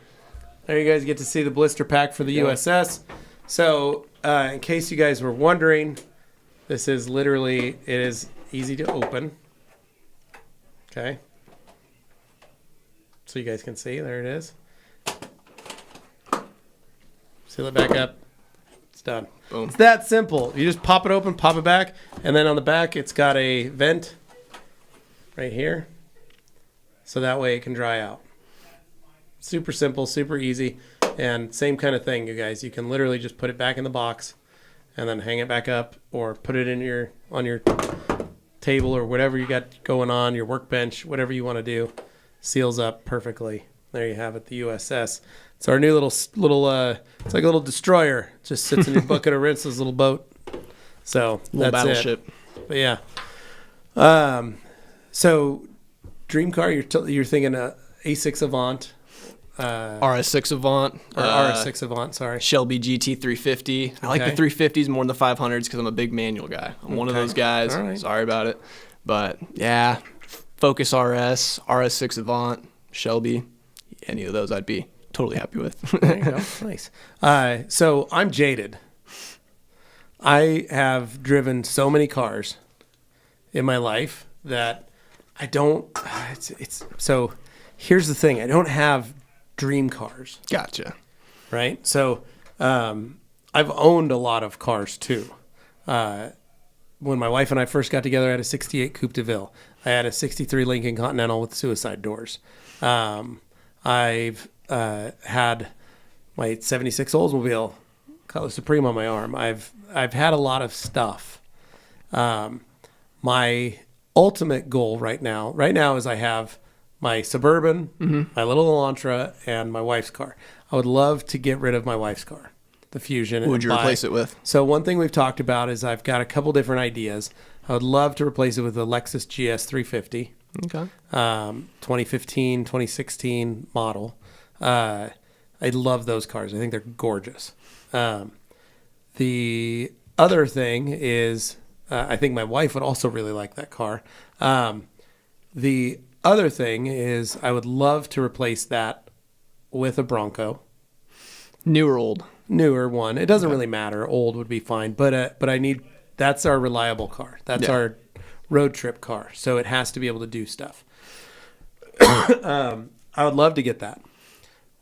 There you guys get to see the blister pack for the USS. So in case you guys were wondering, this is literally, it is easy to open. Okay. So you guys can see, there it is. Seal it back up. It's done. Boom. It's that simple. You just pop it open, pop it back, and then on the back it's got a vent right here. So that way it can dry out. Super simple, super easy, and same kind of thing, you guys. You can literally just put it back in the box and then hang it back up, or put it in on your table or whatever you got going on, your workbench, whatever you want to do. Seals up perfectly. There you have it, the USS. It's our new little it's like a little destroyer. It just sits in your bucket of rinse, this little boat. So Little that's battleship. it. But yeah. So dream car, you're thinking A6 Avant. RS6 Avant. Or RS6 Avant, sorry. Shelby GT350. I like the 350s more than the 500s because I'm a big manual guy. I'm one of those guys. All right. Sorry about it. But yeah, Focus RS, RS6 Avant, Shelby. Any of those I'd be totally happy with. There you go. Nice. So I'm jaded. I have driven so many cars in my life that I don't. So here's the thing. I don't have dream cars. Gotcha. Right. So I've owned a lot of cars too. When my wife and I first got together, I had a 68 Coupe de Ville. I had a 63 Lincoln Continental with suicide doors. I've had my 76 Oldsmobile Cutlass Supreme on my arm. I've had a lot of stuff. My ultimate goal right now is I have my Suburban, my little Elantra, and my wife's car. I would love to get rid of my wife's car, the Fusion. What would you replace it with? So one thing we've talked about is I've got a couple different ideas. I would love to replace it with a Lexus GS 350. Okay. 2015, 2016 model. I love those cars. I think they're gorgeous. The other thing is I think my wife would also really like that car. The other thing is I would love to replace that with a Bronco. New or old? Newer one. It doesn't really matter. Old would be fine. But that's our reliable car. That's our road trip car. So it has to be able to do stuff. I would love to get that.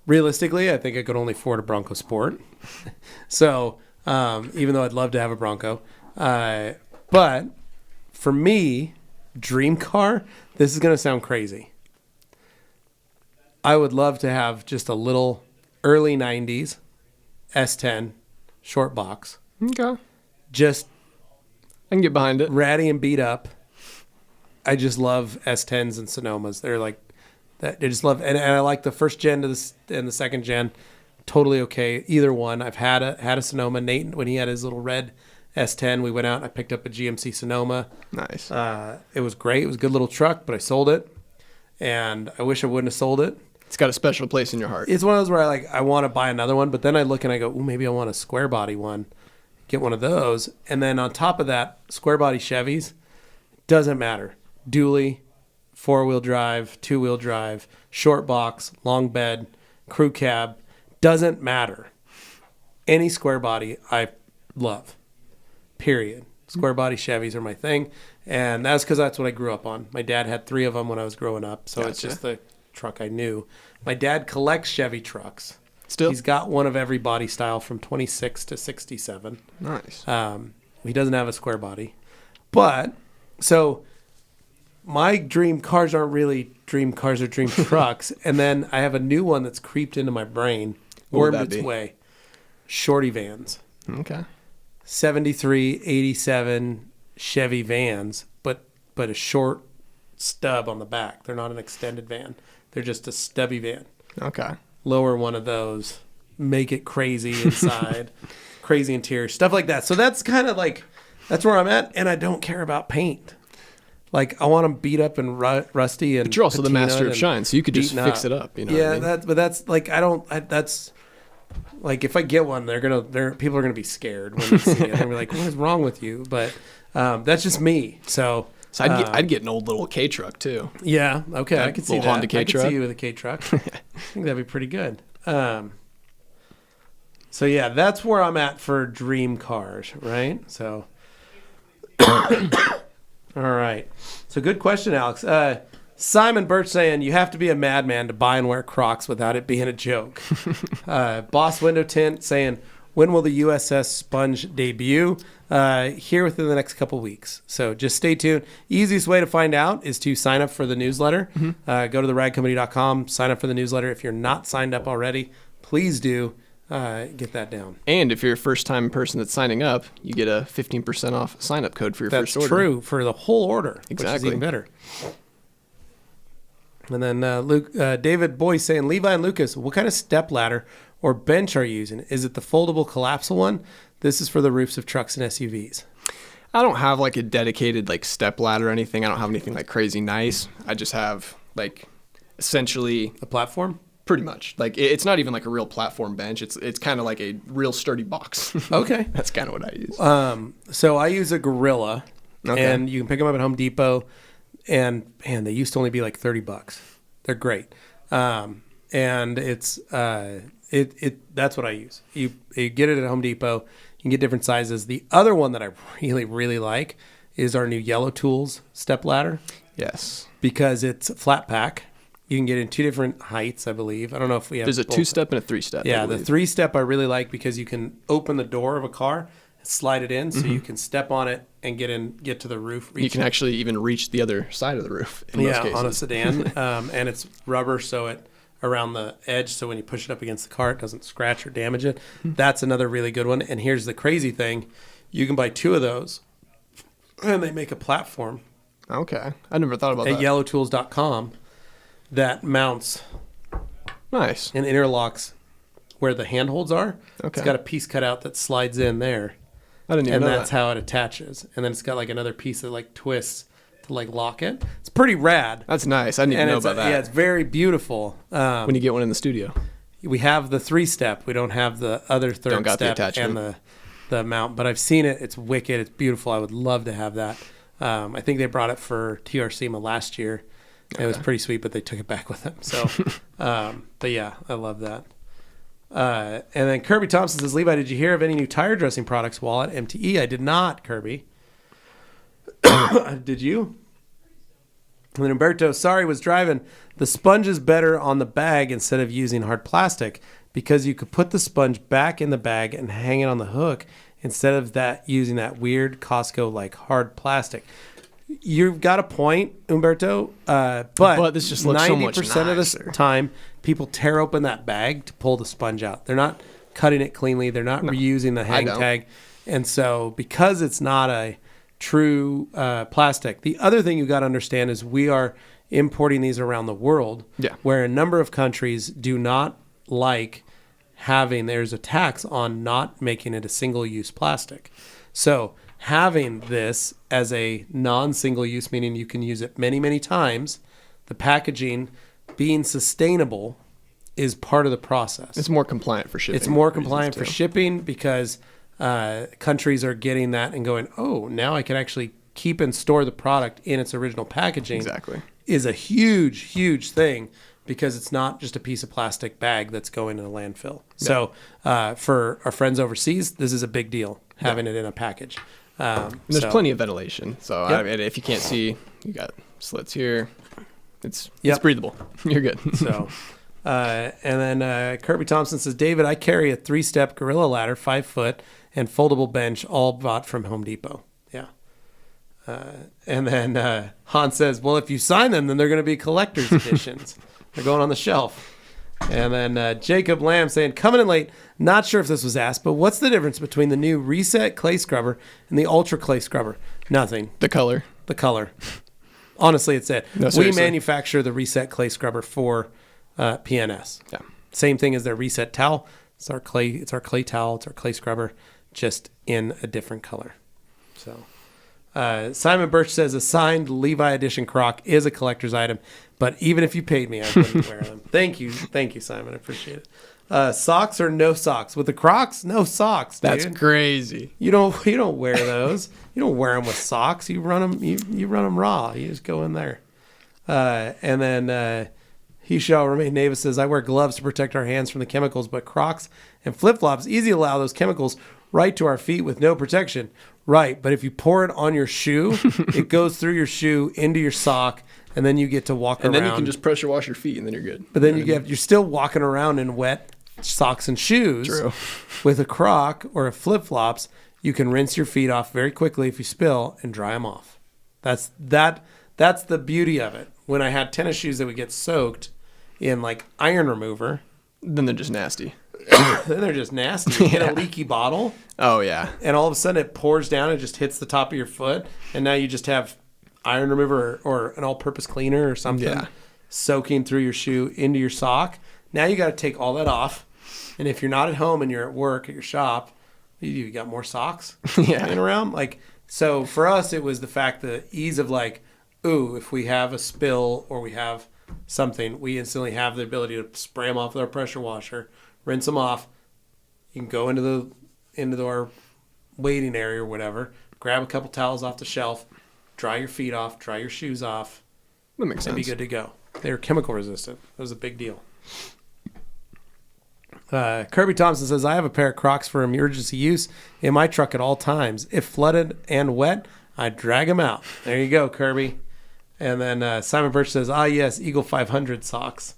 Realistically, I think I could only afford a Bronco Sport. So even though I'd love to have a Bronco. But for me, dream car, this is going to sound crazy. I would love to have just a little early 90s S10 short box. Okay. Just I can get behind it. ratty and beat up. I just love S10s and Sonomas. They're like that. I just love, and I like the first gen to and the second gen. Totally okay. Either one. I've had a Sonoma. Nate, when he had his little red S10, we went out and I picked up a GMC Sonoma. Nice. It was great. It was a good little truck, but I sold it, and I wish I wouldn't have sold it. It's got a special place in your heart. It's one of those where I want to buy another one, but then I look and I go, ooh, maybe I want a square body one. Get one of those. And then on top of that, square body Chevys, doesn't matter. Dually, 4-wheel drive, 2-wheel drive, short box, long bed, crew cab, doesn't matter. Any square body I love, period. Square body Chevys are my thing. And that's because that's what I grew up on. My dad had 3 of them when I was growing up, so it's just the truck I knew. My dad collects Chevy trucks. Still? He's got one of every body style from 26 to 67. Nice. He doesn't have a square body. But, so my dream cars aren't really dream cars or dream trucks. And then I have a new one that's creeped into my brain, wormed its way. Shorty vans. Okay. 73, 87 Chevy vans, but a short stub on the back. They're not an extended van. They're just a stubby van. Okay. Lower one of those, make it crazy inside, crazy interior, stuff like that. So that's kind of like, that's where I'm at, and I don't care about paint. Like, I want them beat up and rusty, and But you're also the master of patinaed shine, so you could just beaten fix it up. You know yeah, what I mean? but that's like, that's like, if I get one, people are gonna be scared when they see it. They're gonna be like, what is wrong with you? But that's just me. So I'd get an old little K truck too. yeah, okay, I could see little that. Honda I could K-truck. see you with a K truck. I think that'd be pretty good. So yeah, that's where I'm at for dream cars, right? So, all right. So good question, Alex. Simon Birch saying you have to be a madman to buy and wear Crocs without it being a joke. Boss Window Tint saying when will the USS Sponge debut? Here within the next couple weeks. So just stay tuned. Easiest way to find out is to sign up for the newsletter. Go to theradcompany.com, sign up for the newsletter. If you're not signed up already, please do get that down. And if you're a first-time person that's signing up, you get a 15% off sign-up code for your first order. That's true, for the whole order, which is Exactly. even better. And then David Boyce saying, Levi and Lucas, what kind of step ladder or bench are you using? Is it the foldable collapsible one? This is for the roofs of trucks and SUVs. I don't have like a dedicated like step ladder or anything. I don't have anything like crazy nice. I just have like essentially A platform? pretty much like it's not even like a real platform bench. It's kind of like a real sturdy box. Okay. That's kind of what I use. So I use a Gorilla, Okay. and you can pick them up at Home Depot, and man, they used to only be like $30. They're great. And it's that's what I use. You get it at Home Depot. You can get different sizes. The other one that I really, really like is our new Yellow Tools step ladder, Yes. because it's a flat pack. You can get it in 2 different heights, I believe. I don't know if we have There's a both. 2-step and a 3-step. I Yeah, the believe. 3-step I really like because you can open the door of a car, slide it in, so you can step on it and get to the roof. You can actually even reach the other side of the roof in most cases. on a sedan, and it's rubber, so it around the edge, so when you push it up against the car, it doesn't scratch or damage it. That's another really good one. And here's the crazy thing: you can buy 2 of those, and they make a platform Okay. I never thought about at that. yellowtools.com that mounts Nice. and interlocks where the handholds are. Okay. It's got a piece cut out that slides in there. I didn't even And know that's that. how it attaches. And then it's got like another piece that like twists to like lock it. It's pretty rad. That's nice. I didn't even And know it's about that. yeah, it's very beautiful. When you get one in the studio. We have the 3-step. We don't have the other third Don't got the step attachment. and the mount. But I've seen it. It's wicked. It's beautiful. I would love to have that. I think they brought it for TR SEMA last year. It was pretty sweet, but they took it back with them. So, but yeah, I love that. And then Kirby Thompson says, Levi, did you hear of any new tire dressing products while at MTE? I did not, Kirby. Did you? And then Umberto, sorry, was driving. The sponge is better on the bag instead of using hard plastic because you could put the sponge back in the bag and hang it on the hook instead of that using that weird Costco like hard plastic. You've got a point, Umberto, but this just looks so much 90% of nicer. the time, people tear open that bag to pull the sponge out. They're not cutting it cleanly. They're not reusing the hang don't. tag. And so because it's not a true plastic, the other thing you got to understand is we are importing these around the world, Yeah. where a number of countries do not like there's a tax on not making it a single-use plastic. So having this as a non-single use, meaning you can use it many, many times, the packaging being sustainable is part of the process. It's more compliant for shipping. It's more reasons, compliant for too. shipping because countries are getting that and going, oh, now I can actually keep and store the product in its original packaging. Exactly. Is a huge, huge thing because it's not just a piece of plastic bag that's going in a landfill. So for our friends overseas, this is a big deal, having it in a package. And there's plenty of ventilation. So Yep. I mean, if you can't see, you got slits here. It's Yep. breathable. You're good. So, and then Kirby Thompson says, David, I carry a 3-step Gorilla ladder, 5 foot, and foldable bench, all bought from Home Depot. Yeah. And then Hans says, well, if you sign them, then they're going to be collector's editions. They're going on the shelf. And then Jacob Lamb saying, coming in late, not sure if this was asked, but what's the difference between the new Reset Clay Scrubber and the Ultra Clay Scrubber? Nothing. The color. The color. Honestly, it's it. No, We seriously. manufacture the Reset Clay Scrubber for PNS. Yeah. Same thing as their Reset Towel. It's our clay towel. It's our clay scrubber, just in a different color. So Simon Birch says a signed Levi edition Croc is a collector's item, but even if you paid me, I wouldn't wear them. Thank you, Simon. I appreciate it. Socks or no socks with the Crocs? No socks, dude. That's crazy. You don't wear those. You don't wear them with socks. You run them. You run them raw. You just go in there. And then he shall remain. Navis says, I wear gloves to protect our hands from the chemicals, but Crocs and flip flops easy to allow those chemicals right to our feet with no protection. Right, but if you pour it on your shoe, it goes through your shoe into your sock, and then you get to walk around. And then you can just pressure wash your feet, and then you're good. But then you're still walking around in wet socks and shoes. True. With a Croc or a flip-flops, you can rinse your feet off very quickly if you spill and dry them off. That's the beauty of it. When I had tennis shoes that would get soaked in like iron remover, Then they're just nasty. then they're just nasty. You get a leaky bottle, Oh, yeah. and all of a sudden it pours down and just hits the top of your foot, and now you just have iron remover or an all-purpose cleaner or something Yeah. soaking through your shoe into your sock. Now you got to take all that off, and if you're not at home and you're at work at your shop, you got more socks laying around. Like, so for us, it was the ease of like, ooh, if we have a spill or we have something, we instantly have the ability to spray them off with our pressure washer, rinse them off. You can go into our waiting area or whatever, grab a couple towels off the shelf, dry your feet off, dry your shoes off, That makes and be sense. good to go. They were chemical resistant. That was a big deal. Kirby Thompson says, I have a pair of Crocs for emergency use in my truck at all times. If flooded and wet, I drag them out. There you go, Kirby. And then Simon Birch says, yes, Eagle 500 socks.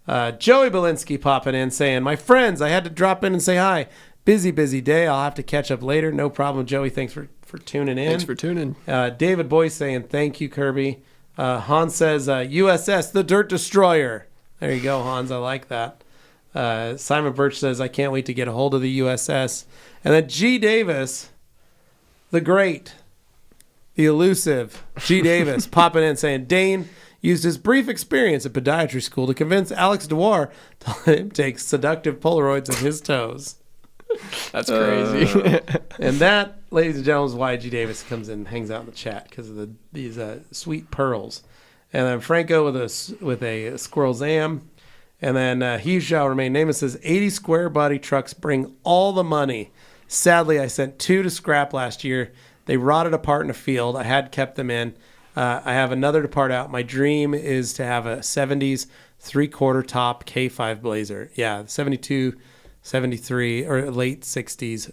Joey Belinsky popping in saying, my friends, I had to drop in and say hi. Busy day. I'll have to catch up later. No problem, Joey. Thanks for tuning in. Thanks for tuning. David Boyce saying, thank you, Kirby. Hans says, USS, the Dirt Destroyer. There you go, Hans. I like that. Simon Birch says, I can't wait to get a hold of the USS. And then G. Davis, the great, the elusive G. Davis, popping in saying, Dane used his brief experience at podiatry school to convince Alex Dewar to let him take seductive Polaroids of his toes. That's crazy. And that, ladies and gentlemen, is why G. Davis comes in and hangs out in the chat, because of these sweet pearls. And then Franco with a Squirrel Zam. And then he shall remain nameless says 80 square body trucks bring all the money. Sadly, I sent 2 to scrap last year. They rotted apart in a field. I had kept them in. I have another to part out. My dream is to have a 70s 3/4 top K5 Blazer. Yeah, 72, 73, or late 60s,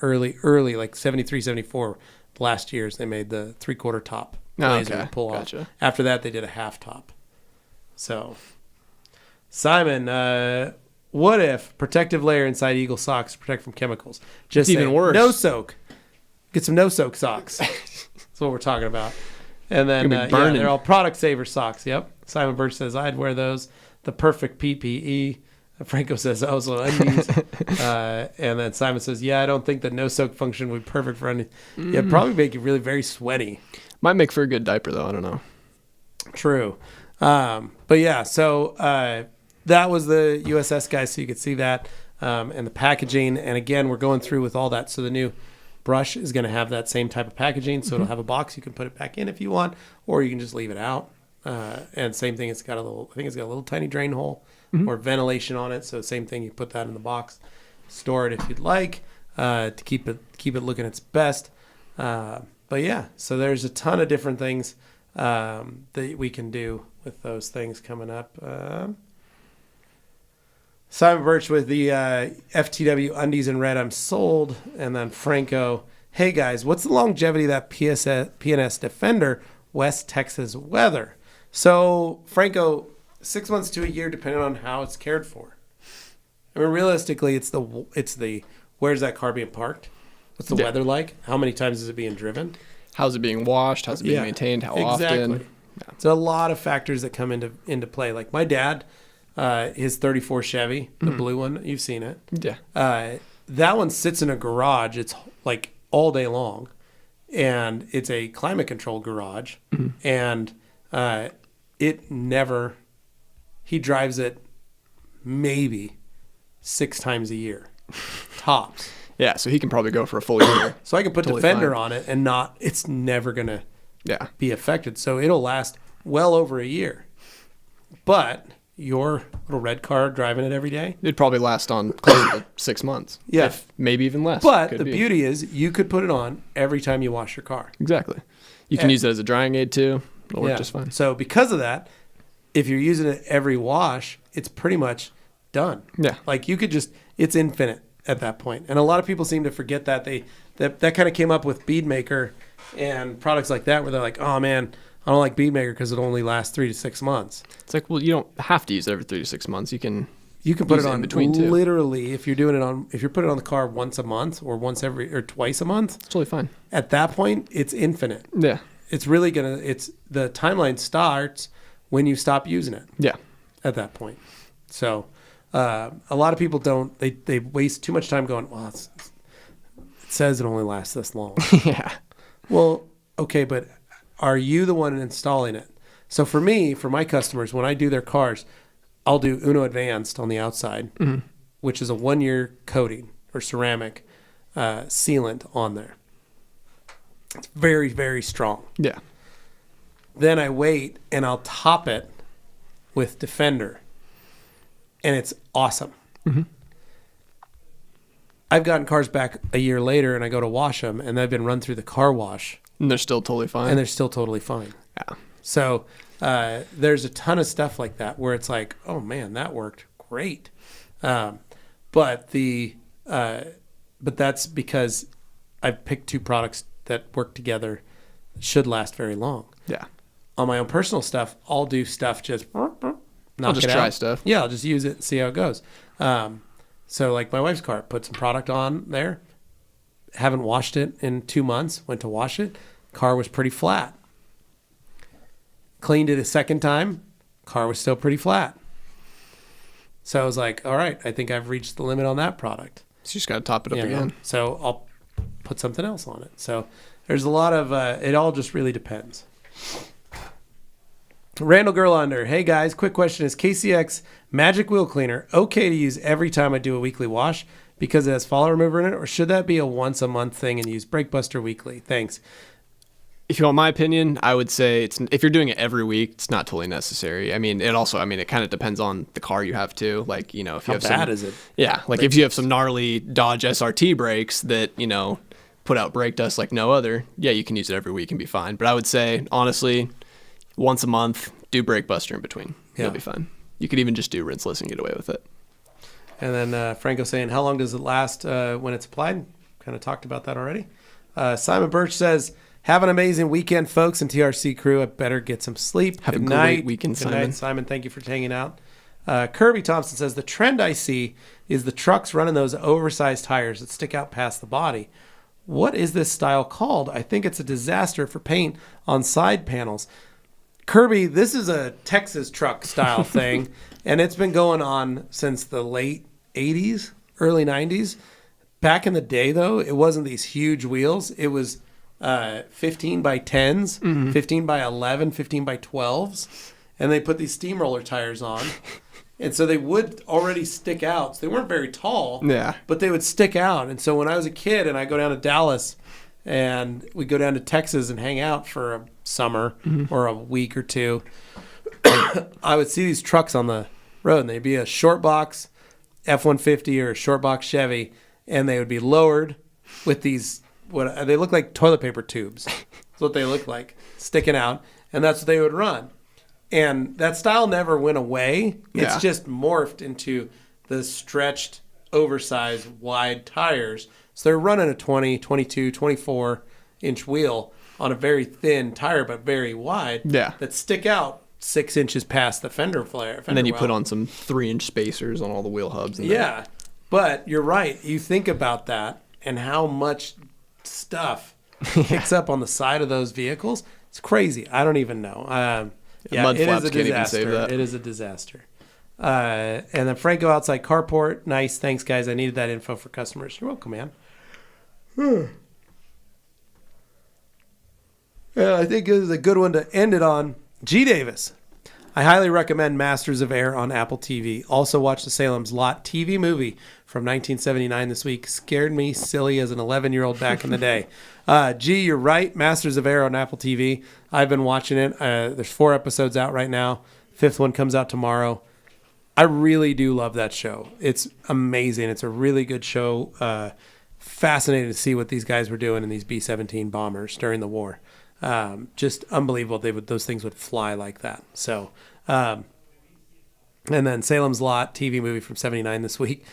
early like 73, 74. Last year's they made the 3/4 top Blazer to pull off. After that, they did a half top. So... Simon, what if protective layer inside Eagle socks to protect from chemicals? Just even worse. No soak. Get some no soak socks. That's what we're talking about. And then they're all product saver socks. Yep. Simon Birch says I'd wear those. The perfect PPE. Franco says also undies. And then Simon says, I don't think the no soak function would be perfect for undies. Yeah, it'd probably make you really very sweaty. Might make for a good diaper though. I don't know. True. But yeah, so that was the USS, guys, so you could see that, and the packaging. And again, we're going through with all that. So the new brush is going to have that same type of packaging. So it'll have a box. You can put it back in if you want, or you can just leave it out. And same thing, I think it's got a little tiny drain hole or ventilation on it. So same thing, you put that in the box, store it if you'd like, to keep it looking its best. But yeah, so there's a ton of different things that we can do with those things coming up. Simon Birch with the FTW undies in red, I'm sold. And then Franco, hey guys, what's the longevity of that PNS Defender West Texas weather? So Franco, 6 months to a year, depending on how it's cared for. I mean, realistically, it's the where's that car being parked? What's the weather like? How many times is it being driven? How's it being washed? How's it being maintained? How often? Yeah. So a lot of factors that come into play. Like my dad, his 34 Chevy, the blue one, you've seen it. Yeah. That one sits in a garage. It's like all day long, and it's a climate controlled garage, and he drives it maybe 6 times a year, tops. Yeah, so he can probably go for a full year. So I can put Defender on it and it's never going to be affected. So it'll last well over a year. But your little red car driving it every day? It'd probably last on close to 6 months. Yeah. If maybe even less. But the beauty is you could put it on every time you wash your car. Exactly. You can use it as a drying aid too. It'll work just fine. So because of that, if you're using it every wash, it's pretty much done. Yeah. Like you could it's infinite at that point. And a lot of people seem to forget that. That kind of came up with Beadmaker and products like that where they're like, oh man, I don't like Beadmaker because it only lasts 3 to 6 months. It's like, well, you don't have to use it every 3 to 6 months. You can You can put use it it in on between, too. literally if you're putting it on the car once a month or twice a month. It's totally fine. At that point, it's infinite. Yeah. It's really the timeline starts when you stop using it. Yeah. At that point. So a lot of people they waste too much time going, well, it says it only lasts this long. Yeah. Well, okay, but are you the one installing it? So for me, for my customers, when I do their cars, I'll do Uno Advanced on the outside, which is a 1-year coating or ceramic sealant on there. It's very, very strong. Yeah. Then I wait and I'll top it with Defender, and it's awesome. I've gotten cars back a year later, and I go to wash them, and they've been run through the car wash, And they're still totally fine. and they're still totally fine. Yeah. So there's a ton of stuff like that where it's like, oh man, that worked great. But that's because I've picked two products that work together, should last very long. Yeah. On my own personal stuff, I'll do stuff just knock I'll just it try out. stuff. Yeah, I'll just use it and see how it goes. So like my wife's car, put some product on there. Haven't washed it in 2 months. Went to wash it. Car was pretty flat. Cleaned it a second time. Car was still pretty flat. So I was like, all right, I think I've reached the limit on that product. So you just got to top it up You know? again. So I'll put something else on it. So there's a lot of, it all just really depends. Randall Gerlander, hey guys, quick question. Is KCX Magic Wheel Cleaner okay to use every time I do a weekly wash because it has follow remover in it, or should that be a once a month thing and use Brake Buster weekly? Thanks. If you want my opinion, I would say if you're doing it every week, it's not totally necessary. I mean, it kind of depends on the car you have too. Like, you know, if you How have bad is it? Yeah, like if you have some gnarly Dodge SRT brakes that, you know, put out brake dust like no other, yeah, you can use it every week and be fine. But I would say, honestly, once a month, do Brake Buster in between. Yeah. You'll be fine. You could even just do rinseless and get away with it. And then Franco saying, how long does it last when it's applied? Kind of talked about that already. Simon Birch says, have an amazing weekend, folks, and TRC crew. I better get some sleep. Have Good a great night. weekend, Good Simon. night, Simon. Thank you for hanging out. Kirby Thompson says, the trend I see is the trucks running those oversized tires that stick out past the body. What is this style called? I think it's a disaster for paint on side panels. Kirby, this is a Texas truck style thing, and it's been going on since the late 80s, early 90s. Back in the day, though, it wasn't these huge wheels. It was 15 by 10s, 15 by 11, 15 by 12s, and they put these steamroller tires on. And so they would already stick out. So they weren't very tall, Yeah. but they would stick out. And so when I was a kid and I go down to Dallas and we go down to Texas and hang out for a summer or a week or two, I would see these trucks on the road, and they'd be a short box F-150 or a short box Chevy, and they would be lowered with these, what they look like toilet paper tubes. That's what they look like, sticking out, and that's what they would run. And that style never went away. It's Yeah. just morphed into the stretched, oversized, wide tires. So they're running a 20, 22, 24-inch wheel on a very thin tire, but very wide, Yeah. that stick out 6 inches past the fender flare. And then you well. put on some 3-inch spacers on all the wheel hubs. And Yeah, but you're right. You think about that and how much stuff kicks up on the side of those vehicles. It's crazy. I don't even know. Mud it flaps is a can't even disaster. save that. It is a disaster. And then Franco outside carport. Nice. Thanks, guys. I needed that info for customers. You're welcome, man. Yeah, I think this is a good one to end it on. G. Davis. I highly recommend Masters of Air on Apple TV. Also watched the Salem's Lot TV movie from 1979 this week. Scared me silly as an 11-year-old back in the day. G, you're right. Masters of Air on Apple TV. I've been watching it. There's 4 episodes out right now. 5th one comes out tomorrow. I really do love that show. It's amazing. It's a really good show. Fascinating to see what these guys were doing in these B-17 bombers during the war. Just unbelievable. Those things would fly like that. So, and then Salem's Lot TV movie from 79 this week.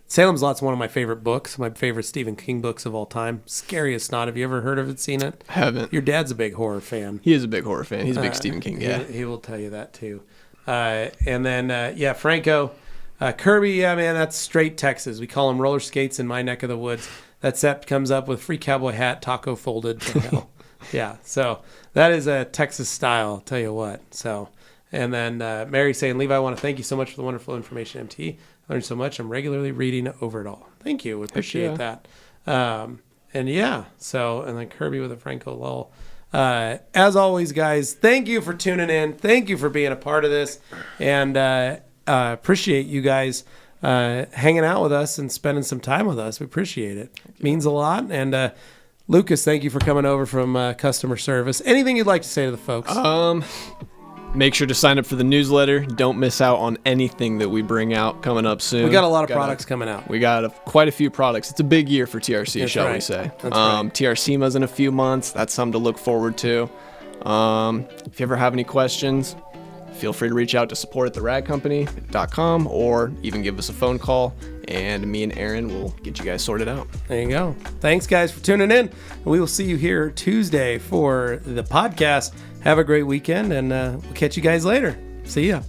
Salem's Lot's one of my favorite books, my favorite Stephen King books of all time. Scary as snot. Have you ever heard of it, seen it? I haven't. Your dad's a big horror fan. He is a big horror fan. He's a big Stephen King guy. He will tell you that too. And then, Franco, Kirby, yeah, man, that's straight Texas. We call them roller skates in my neck of the woods. That set comes up with free cowboy hat, taco folded to hell. Yeah, so that is a Texas style, I'll tell you what. So, and then Mary saying, Levi, I want to thank you so much for the wonderful information, MT. I learned so much. I'm regularly reading over it all. Thank you. We appreciate that. And yeah, so, and then Kirby with a Franco lull. As always, guys, thank you for tuning in. Thank you for being a part of this. And appreciate you guys hanging out with us and spending some time with us. We appreciate it. It means a lot. And Lucas, thank you for coming over from customer service. Anything you'd like to say to the folks? Make sure to sign up for the newsletter. Don't miss out on anything that we bring out coming up soon. We got a lot of products coming out. We got quite a few products. It's a big year for TRC, That's shall right. we say. That's right. TRCMA's in a few months. That's something to look forward to. If you ever have any questions, feel free to reach out to support@theradcompany.com or even give us a phone call, and me and Aaron will get you guys sorted out. There you go. Thanks, guys, for tuning in. We will see you here Tuesday for the podcast. Have a great weekend, and we'll catch you guys later. See ya.